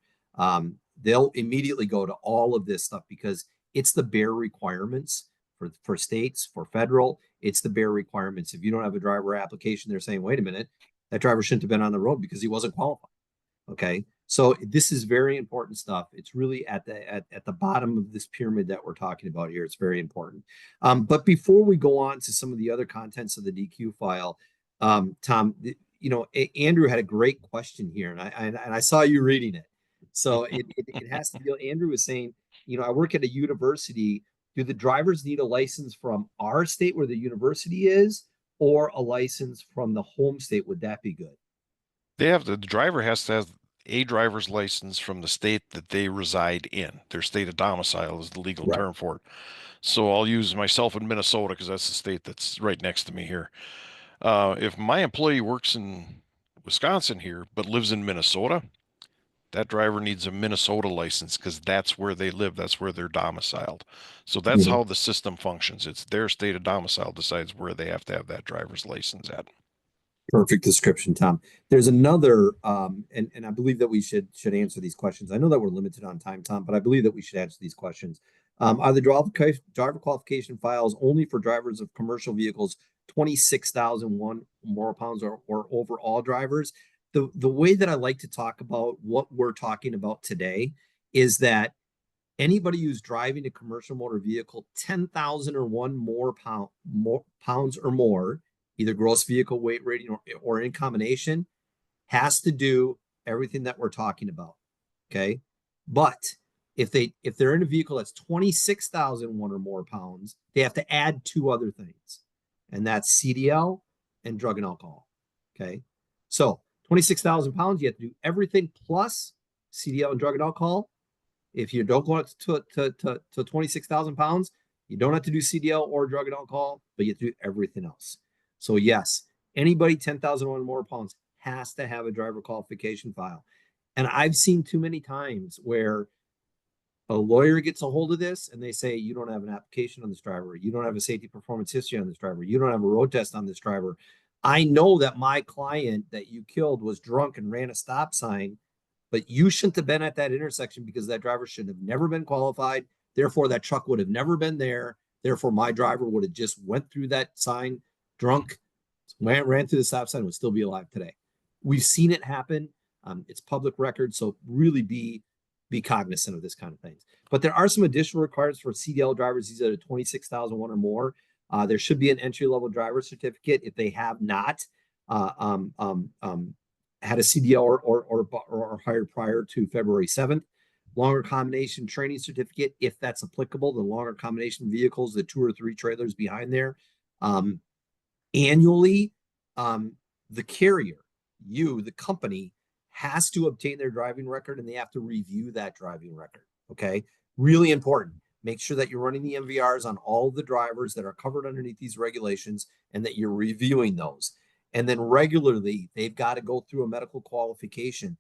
[SPEAKER 2] They'll immediately go to all of this stuff because it's the bare requirements for states, for federal. It's the bare requirements. If you don't have a driver application, they're saying, wait a minute, that driver shouldn't have been on the road because he wasn't qualified. Okay. So this is very important stuff. It's really at the bottom of this pyramid that we're talking about here. It's very important. But before we go on to some of the other contents of the DQ file, Tom, Andrew had a great question here, and I saw you reading it. So it has to be. Andrew was saying, I work at a university. Do the drivers need a license from our state where the university is, or a license from the home state? Would that be good?
[SPEAKER 3] The driver has to have a driver's license from the state that they reside in. Their state of domicile is the legal
[SPEAKER 2] Right.
[SPEAKER 3] term for it. So I'll use myself in Minnesota because that's the state that's right next to me here. If my employee works in Wisconsin here but lives in Minnesota, that driver needs a Minnesota license because that's where they live. That's where they're domiciled. So that's how the system functions. It's their state of domicile decides where they have to have that driver's license at.
[SPEAKER 2] Perfect description, Tom. There's another, and I believe that we should answer these questions. I know that we're limited on time, Tom, but I believe that we should answer these questions. Are the driver qualification files only for drivers of commercial vehicles 26,001 more pounds or over all drivers? The way that I like to talk about what we're talking about today is that anybody who's driving a commercial motor vehicle 10,001 more pounds or more, either gross vehicle weight rating or in combination, has to do everything that we're talking about. Okay. But if they're in a vehicle that's 26,001 or more pounds, they have to add two other things, and that's CDL and drug and alcohol. Okay. So 26,000 pounds, you have to do everything plus CDL and drug and alcohol. If you don't go up to 26,000 pounds, you don't have to do CDL or drug and alcohol, but you have to do everything else. So yes, anybody 10,000 or more pounds has to have a driver qualification file. And I've seen too many times where a lawyer gets a hold of this and they say, you don't have an application on this driver. You don't have a safety performance history on this driver. You don't have a road test on this driver. I know that my client that you killed was drunk and ran a stop sign, but you shouldn't have been at that intersection because that driver should have never been qualified. Therefore, that truck would have never been there. Therefore, my driver would have just went through that sign drunk, ran through the stop sign, would still be alive today. We've seen it happen. It's public record, so really be cognizant of this kind of things. But there are some additional requirements for CDL drivers. These are 26,001 or more. There should be an entry-level driver certificate if they have not had a CDL or hired prior to February 7th. Longer combination training certificate, if that's applicable, the longer combination vehicles, the 2 or 3 trailers behind there. Annually, the carrier, the company, has to obtain their driving record and they have to review that driving record. Okay. Really important. Make sure that you're running the MVRs on all of the drivers that are covered underneath these regulations and that you're reviewing those. And then regularly, they've got to go through a medical qualification.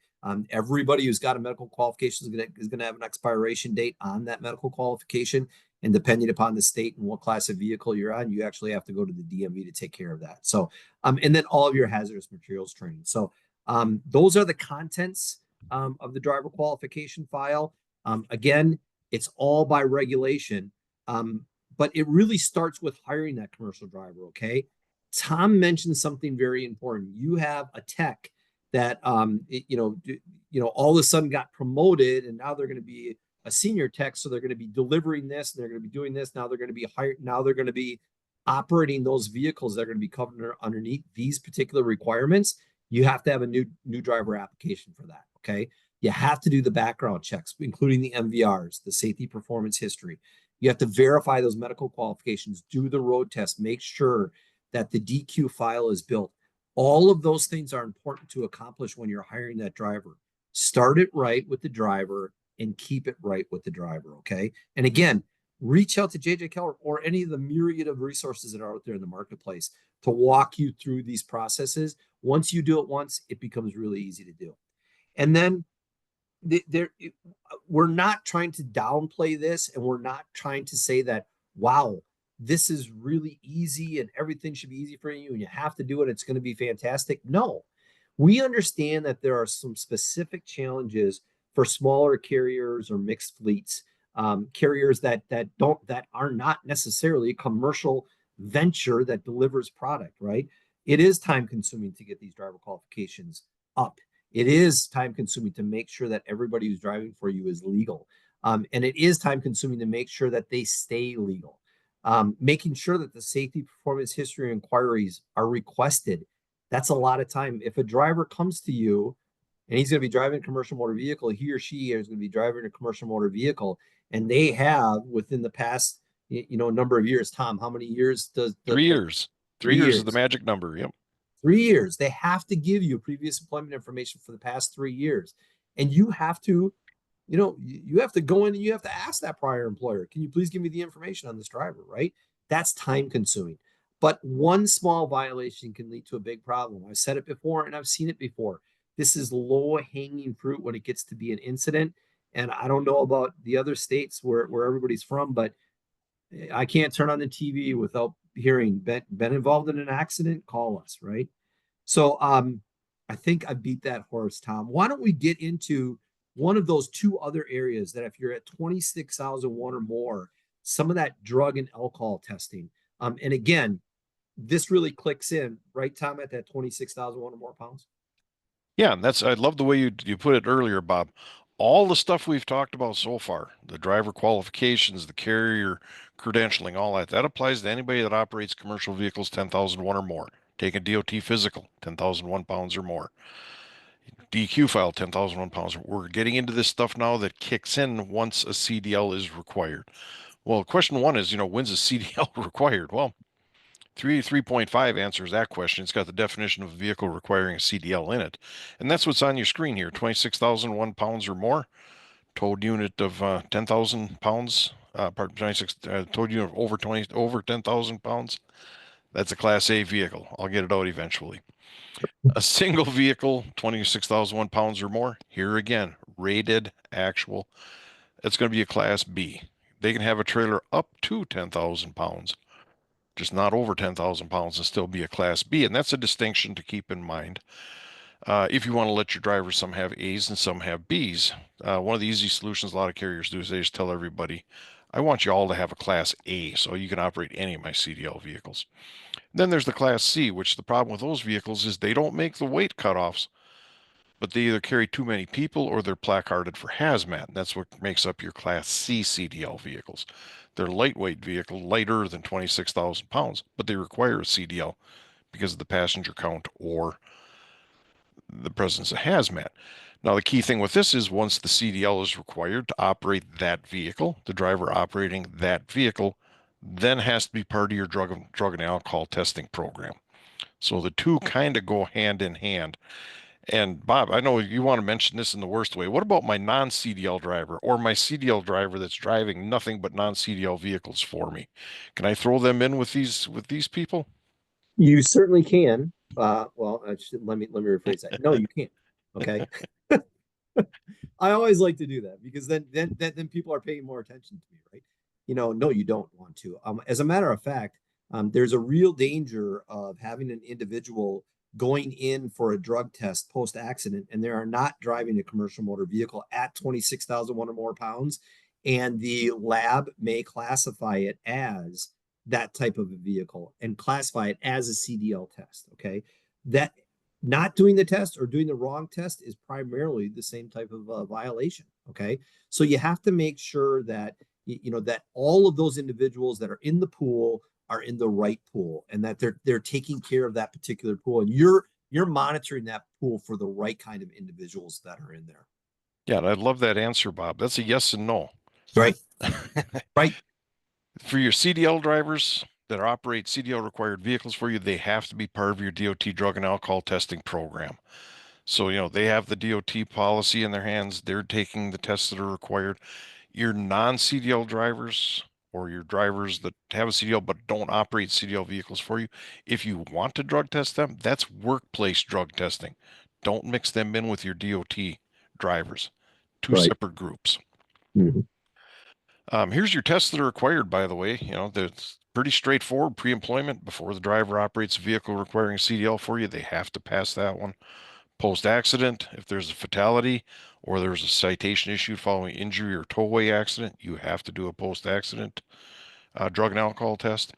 [SPEAKER 2] Everybody who's got a medical qualification is going to have an expiration date on that medical qualification. And depending upon the state and what class of vehicle you're on, you actually have to go to the DMV to take care of that. So, and then all of your hazardous materials training. So, those are the contents of the driver qualification file. Again, it's all by regulation, but it really starts with hiring that commercial driver. Okay. Tom mentioned something very important. You have a tech that, all of a sudden got promoted, and now they're going to be a senior tech. So they're going to be delivering this, and they're going to be doing this. Now they're going to be hired. Now they're going to be operating those vehicles that are going to be covered underneath these particular requirements. You have to have a new driver application for that. Okay. You have to do the background checks, including the MVRs, the safety performance history. You have to verify those medical qualifications, do the road test, make sure that the DQ file is built. All of those things are important to accomplish when you're hiring that driver. Start it right with the driver and keep it right with the driver. Okay. And again, reach out to J.J. Keller or any of the myriad of resources that are out there in the marketplace to walk you through these processes. Once you do it once, it becomes really easy to do. And then we're not trying to downplay this, and we're not trying to say that, wow, this is really easy and everything should be easy for you and you have to do it. It's going to be fantastic. No, we understand that there are some specific challenges for smaller carriers or mixed fleets, carriers that are not necessarily a commercial venture that delivers product, right? It is time consuming to get these driver qualifications up. It is time consuming to make sure that everybody who's driving for you is legal. And it is time consuming to make sure that they stay legal. Making sure that the safety performance history inquiries are requested. That's a lot of time. If a driver comes to you and he's going to be driving a commercial motor vehicle, he or she is going to be driving a commercial motor vehicle, and they have within the past, number of years. Tom, how many years does
[SPEAKER 3] 3 years? 3 years is the magic number. Yep.
[SPEAKER 2] 3 years. They have to give you previous employment information for the past 3 years, and you have to, you have to go in and you have to ask that prior employer, can you please give me the information on this driver, right? That's time consuming. But one small violation can lead to a big problem. I've said it before and I've seen it before. This is low hanging fruit when it gets to be an incident. And I don't know about the other states where everybody's from, but I can't turn on the TV without hearing been involved in an accident, call us, right? So I think I beat that horse, Tom. Why don't we get into one of those two other areas that if you're at 26,001 or more, some of that drug and alcohol testing. And again, this really clicks in, right, Tom, at that 26,001 or more pounds?
[SPEAKER 3] Yeah, and I love the way you put it earlier, Bob. All the stuff we've talked about so far, the driver qualifications, the carrier credentialing, all that applies to anybody that operates commercial vehicles 10,001 or more. Take a DOT physical, 10,001 pounds or more. DQ file, 10,001 pounds. We're getting into this stuff now that kicks in once a CDL is required. Well, question one is, when's a CDL required? Well, 3.5 answers that question. It's got the definition of a vehicle requiring a CDL in it. And that's what's on your screen here, 26,001 pounds or more, towed unit of 10,000 pounds, 26, towed unit of over 10,000 pounds. That's a Class A vehicle. I'll get it out eventually. A single vehicle, 26,001 pounds or more. Here again, rated actual. It's going to be a Class B. They can have a trailer up to 10,000 pounds, just not over 10,000 pounds, and still be a Class B. And that's a distinction to keep in mind. If you want to let your drivers, some have A's and some have B's. One of the easy solutions a lot of carriers do is they just tell everybody, I want you all to have a Class A so you can operate any of my CDL vehicles. Then there's the Class C, which the problem with those vehicles is they don't make the weight cutoffs, but they either carry too many people or they're placarded for hazmat. And that's what makes up your Class C CDL vehicles. They're lightweight vehicle, lighter than 26,000 pounds, but they require a CDL because of the passenger count or the presence of hazmat. Now, the key thing with this is once the CDL is required to operate that vehicle, the driver operating that vehicle then has to be part of your drug and alcohol testing program. So the two kind of go hand in hand. And Bob, I know you want to mention this in the worst way. What about my non-CDL driver or my CDL driver that's driving nothing but non-CDL vehicles for me? Can I throw them in with these people?
[SPEAKER 2] You certainly can. Let me rephrase that. No, you can't. Okay. I always like to do that because then people are paying more attention to me, right? no, you don't want to. As a matter of fact, there's a real danger of having an individual going in for a drug test post accident and they are not driving a commercial motor vehicle at 26,001 or more pounds. And the lab may classify it as that type of a vehicle and classify it as a CDL test. Okay. That not doing the test or doing the wrong test is primarily the same type of violation. Okay. So you have to make sure that, that all of those individuals that are in the pool are in the right pool and that they're taking care of that particular pool and you're monitoring that pool for the right kind of individuals that are in there.
[SPEAKER 3] Yeah, and I love that answer, Bob. That's a yes and no.
[SPEAKER 2] Right. Right.
[SPEAKER 3] For your CDL drivers that operate CDL required vehicles for you, they have to be part of your DOT drug and alcohol testing program. So, they have the DOT policy in their hands. They're taking the tests that are required. Your non-CDL drivers or your drivers that have a CDL but don't operate CDL vehicles for you, if you want to drug test them, that's workplace drug testing. Don't mix them in with your DOT drivers. Two
[SPEAKER 2] Right.
[SPEAKER 3] separate groups.
[SPEAKER 2] Mm-hmm.
[SPEAKER 3] Here's your tests that are required, by the way. That's pretty straightforward. Pre-employment, before the driver operates a vehicle requiring CDL for you, they have to pass that one. Post-accident, if there's a fatality or there's a citation issued following injury or towaway accident, you have to do a post-accident drug and alcohol test.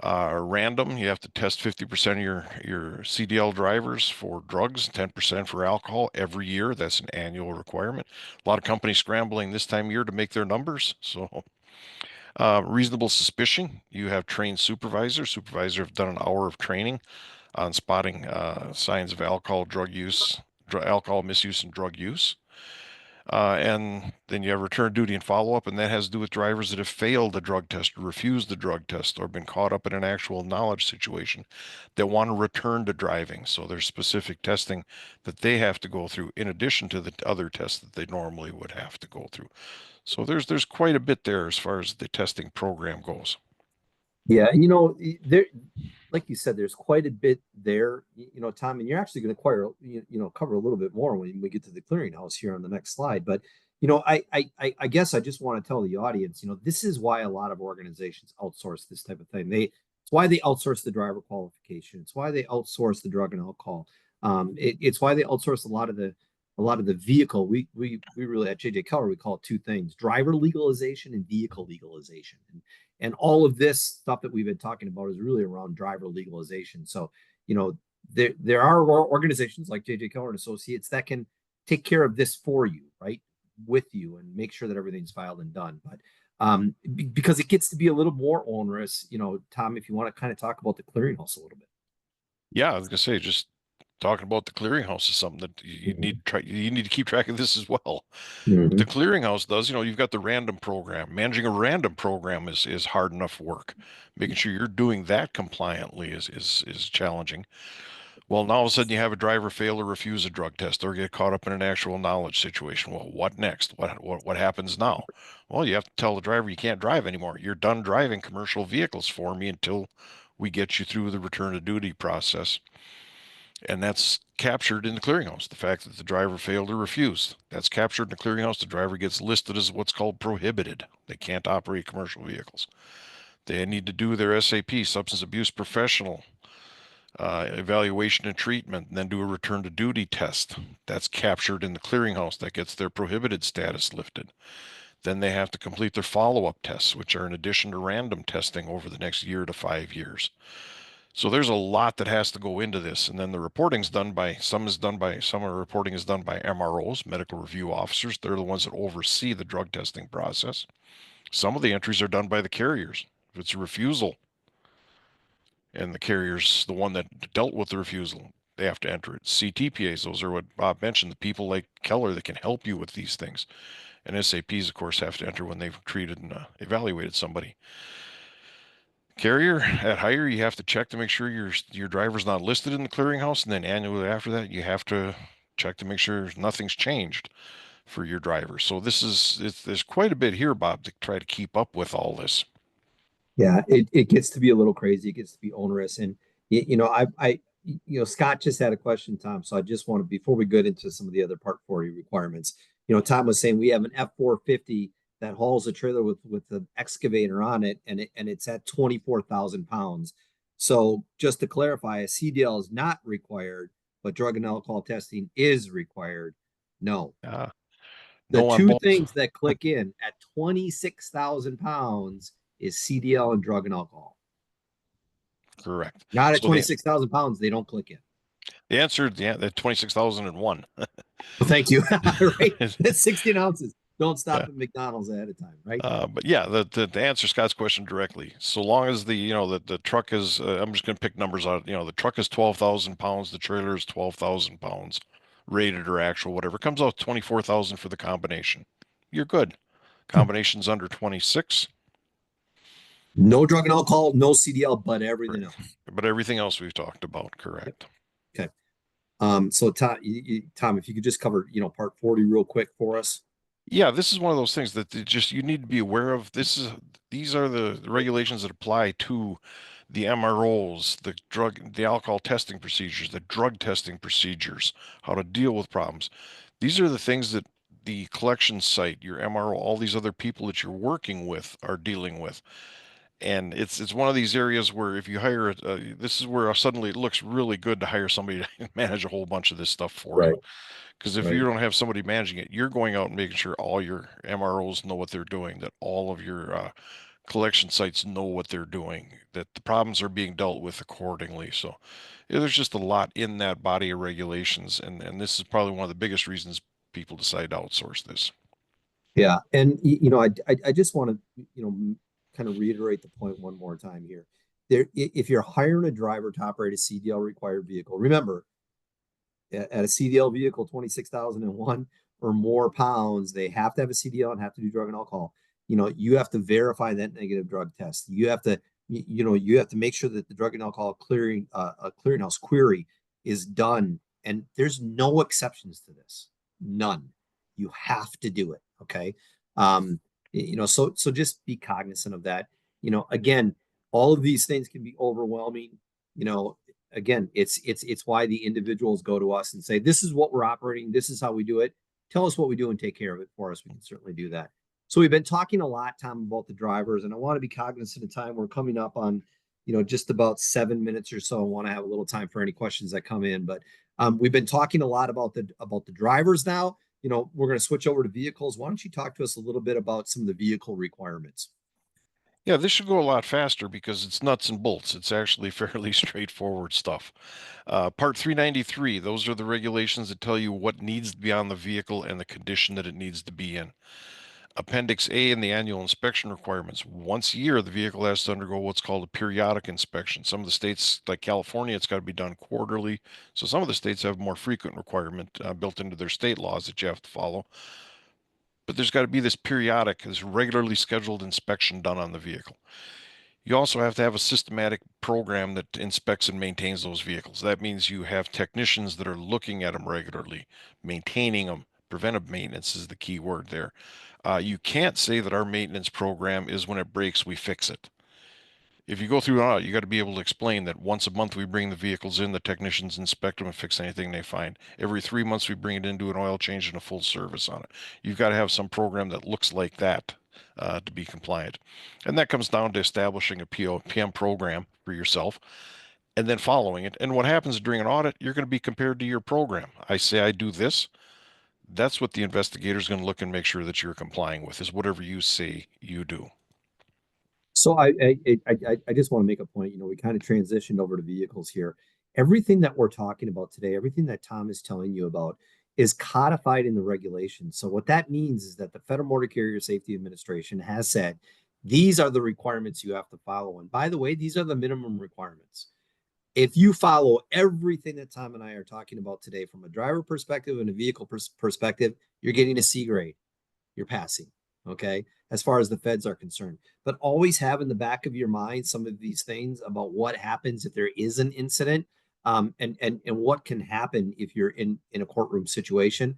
[SPEAKER 3] Random, you have to test 50% of your CDL drivers for drugs, 10% for alcohol every year. That's an annual requirement. A lot of companies scrambling this time of year to make their numbers. So reasonable suspicion, you have trained supervisors. Supervisors have done an hour of training on spotting signs of alcohol, drug use, alcohol misuse, and drug use. And then you have return duty and follow-up, and that has to do with drivers that have failed the drug test or refused the drug test or been caught up in an actual knowledge situation that want to return to driving. So there's specific testing that they have to go through in addition to the other tests that they normally would have to go through. So there's quite a bit there as far as the testing program goes.
[SPEAKER 2] Yeah, there, like you said, there's quite a bit there, Tom, and you're actually going to cover a little bit more when we get to the clearinghouse here on the next slide. But I guess I just want to tell the audience, this is why a lot of organizations outsource this type of thing. It's why they outsource the driver qualification. It's why they outsource the drug and alcohol. It's why they outsource a lot of the vehicle. We really at J.J. Keller we call it two things: driver legalization and vehicle legalization. And all of this stuff that we've been talking about is really around driver legalization. So, there are organizations like J.J. Keller and Associates that can take care of this for you, right, with you, and make sure that everything's filed and done. But because it gets to be a little more onerous, Tom, if you want to kind of talk about the clearinghouse a little bit.
[SPEAKER 3] Yeah, I was gonna say, just talking about the clearinghouse is something that you need to try. You need to keep track of this as well. What the clearinghouse does, you've got the random program. Managing a random program is hard enough work. Making sure you're doing that compliantly is challenging. Well, now all of a sudden you have a driver fail or refuse a drug test or get caught up in an actual knowledge situation. Well, what next? What happens now? Well, you have to tell the driver you can't drive anymore. You're done driving commercial vehicles for me until we get you through the return to duty process. And that's captured in the clearinghouse. The fact that the driver failed or refused, that's captured in the clearinghouse. The driver gets listed as what's called prohibited. They can't operate commercial vehicles. They need to do their SAP, substance abuse professional, evaluation and treatment, and then do a return to duty test. That's captured in the clearinghouse. That gets their prohibited status lifted. Then they have to complete their follow-up tests, which are in addition to random testing over the next year to 5 years. So there's a lot that has to go into this. And then the reporting's done by, some of the reporting is done by MROs, medical review officers. They're the ones that oversee the drug testing process. Some of the entries are done by the carriers. If it's a refusal and the carrier's the one that dealt with the refusal, they have to enter it. CTPAs, those are what Bob mentioned, the people like Keller that can help you with these things. And SAPs, of course, have to enter when they've treated and evaluated somebody. Carrier at hire, you have to check to make sure your driver's not listed in the clearinghouse, and then annually after that, you have to check to make sure nothing's changed for your driver. So there's quite a bit here, Bob, to try to keep up with all this.
[SPEAKER 2] Yeah, it gets to be a little crazy. It gets to be onerous. And, Scott just had a question, Tom. So I just want to, before we get into some of the other Part 40 requirements, Tom was saying we have an F-450 that hauls a trailer with the excavator on it, and it's at 24,000 pounds. So just to clarify, a CDL is not required, but drug and alcohol testing is required. No. The
[SPEAKER 3] No on
[SPEAKER 2] two
[SPEAKER 3] both.
[SPEAKER 2] things that click in at 26,000 pounds is CDL and drug and alcohol.
[SPEAKER 3] Correct.
[SPEAKER 2] Not at
[SPEAKER 3] So the
[SPEAKER 2] 26,000 pounds, they don't click in.
[SPEAKER 3] answer, yeah, the 26,001.
[SPEAKER 2] Well, thank you. Right?
[SPEAKER 3] Yeah.
[SPEAKER 2] That's 16 ounces. Don't stop at McDonald's ahead of time, right?
[SPEAKER 3] But yeah, to answer Scott's question directly, so long as the truck is, I'm just going to pick numbers out. The truck is 12,000 pounds, the trailer is 12,000 pounds, rated or actual, whatever. It comes out 24,000 for the combination. You're good. Combination's under 26,
[SPEAKER 2] No drug and alcohol, no CDL, but everything else.
[SPEAKER 3] but everything else we've talked about, correct?
[SPEAKER 2] Okay. So Tom, Tom, if you could just cover, part 40 real quick for us.
[SPEAKER 3] Yeah, this is one of those things that you need to be aware of. These are the regulations that apply to the MROs, the alcohol testing procedures, the drug testing procedures, how to deal with problems. These are the things that the collection site, your MRO, all these other people that you're working with are dealing with. And it's one of these areas where if you hire this is where suddenly it looks really good to hire somebody to manage a whole bunch of this stuff for you.
[SPEAKER 2] Right.
[SPEAKER 3] Because if you don't have somebody managing it, you're going out and making sure all your MROs know what they're doing, that all of your collection sites know what they're doing, that the problems are being dealt with accordingly. So yeah, there's just a lot in that body of regulations, and this is probably one of the biggest reasons people decide to outsource this.
[SPEAKER 2] Yeah. And, I just want to, kind of reiterate the point one more time here. If you're hiring a driver to operate a CDL required vehicle, remember, at a CDL vehicle, 26,001 or more pounds, they have to have a CDL and have to do drug and alcohol. You have to verify that negative drug test. You have to, you have to make sure that the drug and alcohol clearinghouse query is done. And there's no exceptions to this. None. You have to do it. Okay. So just be cognizant of that. Again, all of these things can be overwhelming. Again, it's why the individuals go to us and say, this is what we're operating, this is how we do it. Tell us what we do and take care of it for us. We can certainly do that. So we've been talking a lot, Tom, about the drivers, and I want to be cognizant of time. We're coming up on, just about 7 minutes or so. I want to have a little time for any questions that come in, but we've been talking a lot about the drivers now. We're going to switch over to vehicles. Why don't you talk to us a little bit about some of the vehicle requirements?
[SPEAKER 3] Yeah, this should go a lot faster because it's nuts and bolts. It's actually fairly straightforward stuff. Part 393, those are the regulations that tell you what needs to be on the vehicle and the condition that it needs to be in. Appendix A in the annual inspection requirements. Once a year, the vehicle has to undergo what's called a periodic inspection. Some of the states, like California, it's got to be done quarterly. So some of the states have more frequent requirement built into their state laws that you have to follow. But there's got to be this periodic, this regularly scheduled inspection done on the vehicle. You also have to have a systematic program that inspects and maintains those vehicles. That means you have technicians that are looking at them regularly, maintaining them. Preventive maintenance is the key word there. You can't say that our maintenance program is when it breaks, we fix it. If you go through an audit, you got to be able to explain that once a month we bring the vehicles in, the technicians inspect them and fix anything they find. Every 3 months we bring it in, do an oil change and a full service on it. You've got to have some program that looks like that to be compliant. And that comes down to establishing a PM program for yourself and then following it. And what happens during an audit, you're going to be compared to your program. I say I do this. That's what the investigator is going to look and make sure that you're complying with, is whatever you say you do.
[SPEAKER 2] So I just want to make a point. We kind of transitioned over to vehicles here. Everything that we're talking about today, everything that Tom is telling you about, is codified in the regulations. So what that means is that the Federal Motor Carrier Safety Administration has said these are the requirements you have to follow. And by the way, these are the minimum requirements. If you follow everything that Tom and I are talking about today from a driver perspective and a vehicle perspective, you're getting a C grade. You're passing. Okay. As far as the feds are concerned, but always have in the back of your mind some of these things about what happens if there is an incident, and what can happen if you're in a courtroom situation.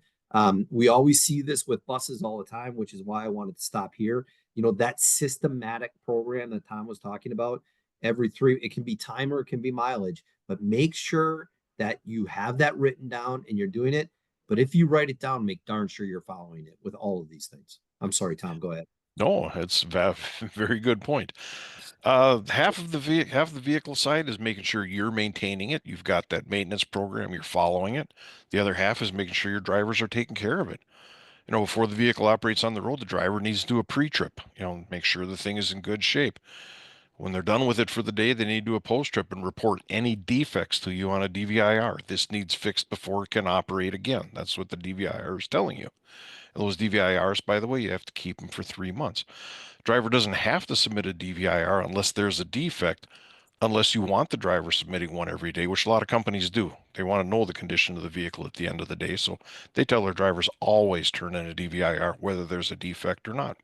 [SPEAKER 2] We always see this with buses all the time, which is why I wanted to stop here. That systematic program that Tom was talking about, it can be time or it can be mileage, but make sure that you have that written down and you're doing it. But if you write it down, make darn sure you're following it with all of these things. I'm sorry, Tom, go ahead.
[SPEAKER 3] No, it's very good point. Half of the vehicle side is making sure you're maintaining it. You've got that maintenance program, you're following it. The other half is making sure your drivers are taking care of it. Before the vehicle operates on the road, the driver needs to do a pre-trip, make sure the thing is in good shape. When they're done with it for the day, they need to do a post-trip and report any defects to you on a DVIR. This needs fixed before it can operate again. That's what the DVIR is telling you. And those DVIRs, by the way, you have to keep them for 3 months. Driver doesn't have to submit a DVIR unless there's a defect, unless you want the driver submitting one every day, which a lot of companies do. They want to know the condition of the vehicle at the end of the day, so they tell their drivers always turn in a DVIR, whether there's a defect or not.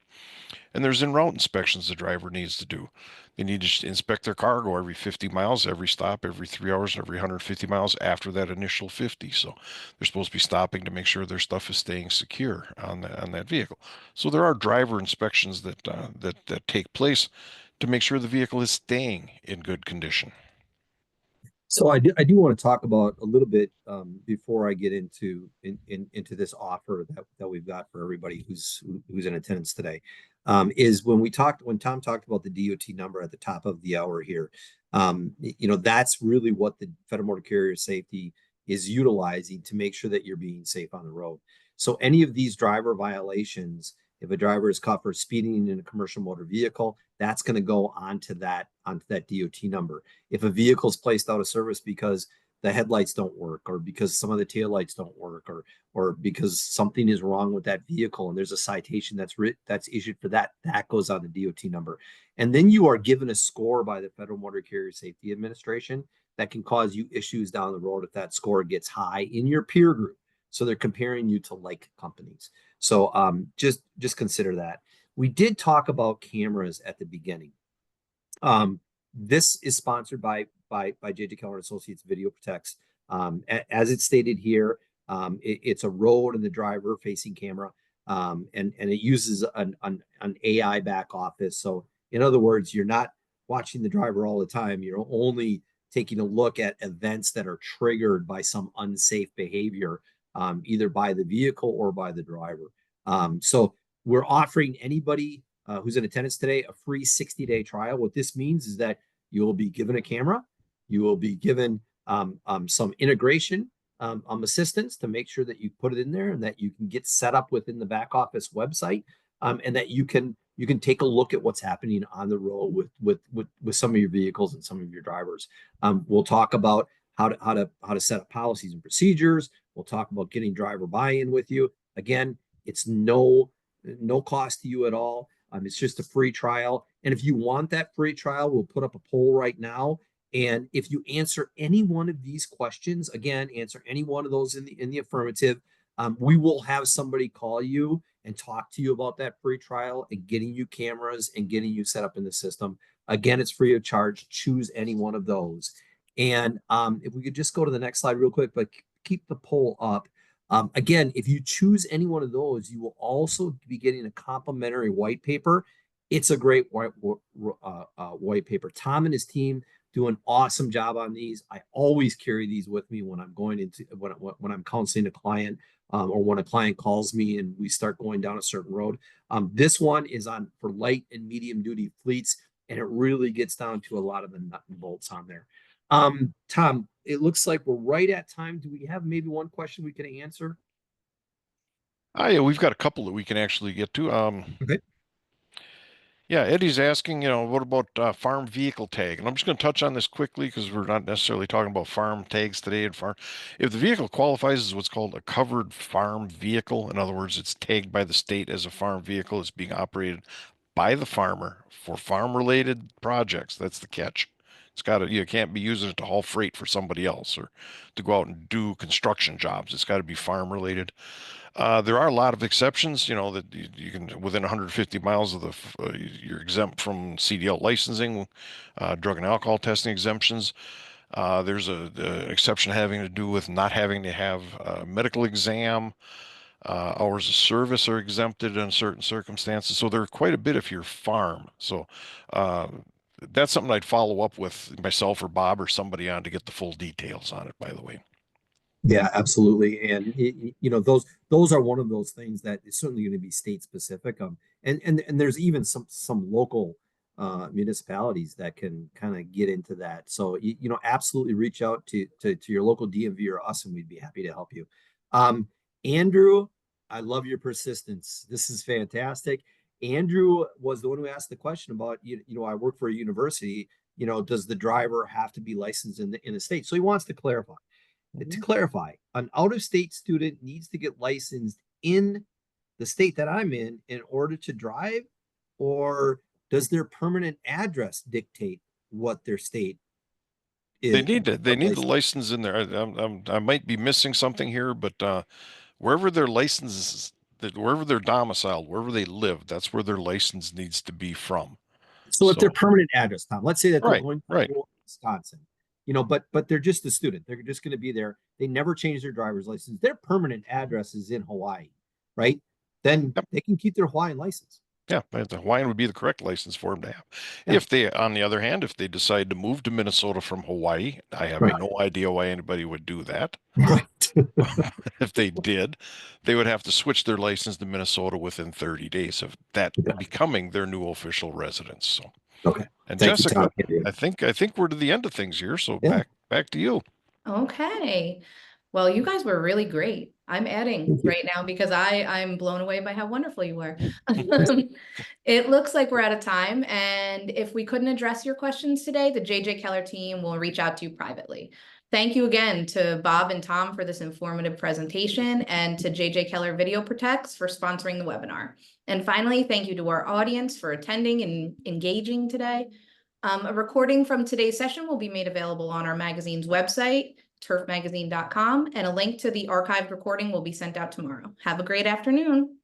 [SPEAKER 3] And there's en-route inspections the driver needs to do. They need to inspect their cargo every 50 miles, every stop, every 3 hours, every 150 miles after that initial 50. So they're supposed to be stopping to make sure their stuff is staying secure on that vehicle. So there are driver inspections that take place to make sure the vehicle is staying in good condition.
[SPEAKER 2] So I do want to talk about a little bit before I get into this offer that we've got for everybody who's in attendance today. Is when Tom talked about the DOT number at the top of the hour here. That's really what the Federal Motor Carrier Safety is utilizing to make sure that you're being safe on the road. So any of these driver violations, if a driver is caught for speeding in a commercial motor vehicle, that's going to go onto that DOT number. If a vehicle is placed out of service because the headlights don't work, or because some of the taillights don't work, or because something is wrong with that vehicle and there's a citation that's issued for that goes on the DOT number. And then you are given a score by the Federal Motor Carrier Safety Administration that can cause you issues down the road if that score gets high in your peer group. So they're comparing you to like companies. So just consider that. We did talk about cameras at the beginning. This is sponsored by J.J. Keller and Associates Video Protects. As it's stated here, it's a road and the driver facing camera, and it uses an AI back office. So in other words, you're not watching the driver all the time. You're only taking a look at events that are triggered by some unsafe behavior, either by the vehicle or by the driver. So we're offering anybody who's in attendance today a free 60-day trial. What this means is that you will be given a camera, you will be given some integration assistance to make sure that you put it in there and that you can get set up within the back office website, and that you can take a look at what's happening on the road with some of your vehicles and some of your drivers. We'll talk about how to set up policies and procedures. We'll talk about getting driver buy-in with you. Again, it's no cost to you at all. It's just a free trial. And if you want that free trial, we'll put up a poll right now. And if you answer any one of these questions, again, answer any one of those in the affirmative, we will have somebody call you and talk to you about that free trial and getting you cameras and getting you set up in the system. Again, it's free of charge. Choose any one of those. And if we could just go to the next slide real quick, but keep the poll up. Again, if you choose any one of those, you will also be getting a complimentary white paper. It's a great white paper. Tom and his team do an awesome job on these. I always carry these with me when I'm going into when I'm counseling a client, or when a client calls me and we start going down a certain road. This one is on for light and medium duty fleets, and it really gets down to a lot of the nut and bolts on there. Tom, it looks like we're right at time. Do we have maybe one question we can answer?
[SPEAKER 3] Yeah, we've got a couple that we can actually get to.
[SPEAKER 2] Okay.
[SPEAKER 3] Yeah, Eddie's asking, what about farm vehicle tag? And I'm just going to touch on this quickly because we're not necessarily talking about farm tags today and farm. If the vehicle qualifies as what's called a covered farm vehicle, in other words, it's tagged by the state as a farm vehicle, it's being operated by the farmer for farm-related projects. That's the catch. You can't be using it to haul freight for somebody else or to go out and do construction jobs. It's got to be farm-related. There are a lot of exceptions, that you can within 150 miles of you're exempt from CDL licensing, drug and alcohol testing exemptions. There's an exception having to do with not having to have a medical exam. Hours of service are exempted in certain circumstances. So there are quite a bit if you're farm. So that's something I'd follow up with myself or Bob or somebody on to get the full details on it, by the way.
[SPEAKER 2] Yeah, absolutely. And those are one of those things that is certainly going to be state specific. And there's even some local municipalities that can kind of get into that. So absolutely reach out to your local DMV or us, and we'd be happy to help you. Andrew, I love your persistence. This is fantastic. Andrew was the one who asked the question about, I work for a university, does the driver have to be licensed in the state? So he wants to clarify. To clarify, an out-of-state student needs to get licensed in the state that I'm in order to drive, or does their permanent address dictate what their state is?
[SPEAKER 3] They need the license in there. I might be missing something here, but wherever their license, wherever they're domiciled, wherever they live, that's where their license needs to be from.
[SPEAKER 2] So if their permanent address, Tom, let's say that they're going to Wisconsin, but they're just a student. They're just going to be there. They never change their driver's license. Their permanent address is in Hawaii, right? Then they can keep their Hawaiian license.
[SPEAKER 3] Yeah, the Hawaiian would be the correct license for them to have. Yeah. If they, on the other hand, if they decide to move to Minnesota from Hawaii, I have no idea why anybody would do that.
[SPEAKER 2] Right.
[SPEAKER 3] If they did, they would have to switch their license to Minnesota within 30 days of that becoming their new official residence. So,
[SPEAKER 2] okay.
[SPEAKER 3] And
[SPEAKER 2] Thank
[SPEAKER 3] Jessica,
[SPEAKER 2] you, Tom.
[SPEAKER 3] I think we're to the end of things here. So back to you.
[SPEAKER 1] Okay. Well, you guys were really great. I'm adding right now because I'm blown away by how wonderful you were. It looks like we're out of time. And if we couldn't address your questions today, the J.J. Keller team will reach out to you privately. Thank you again to Bob and Tom for this informative presentation, and to J.J. Keller Video Protects for sponsoring the webinar. And finally, thank you to our audience for attending and engaging today. A recording from today's session will be made available on our magazine's website, turfmagazine.com, and a link to the archived recording will be sent out tomorrow. Have a great afternoon.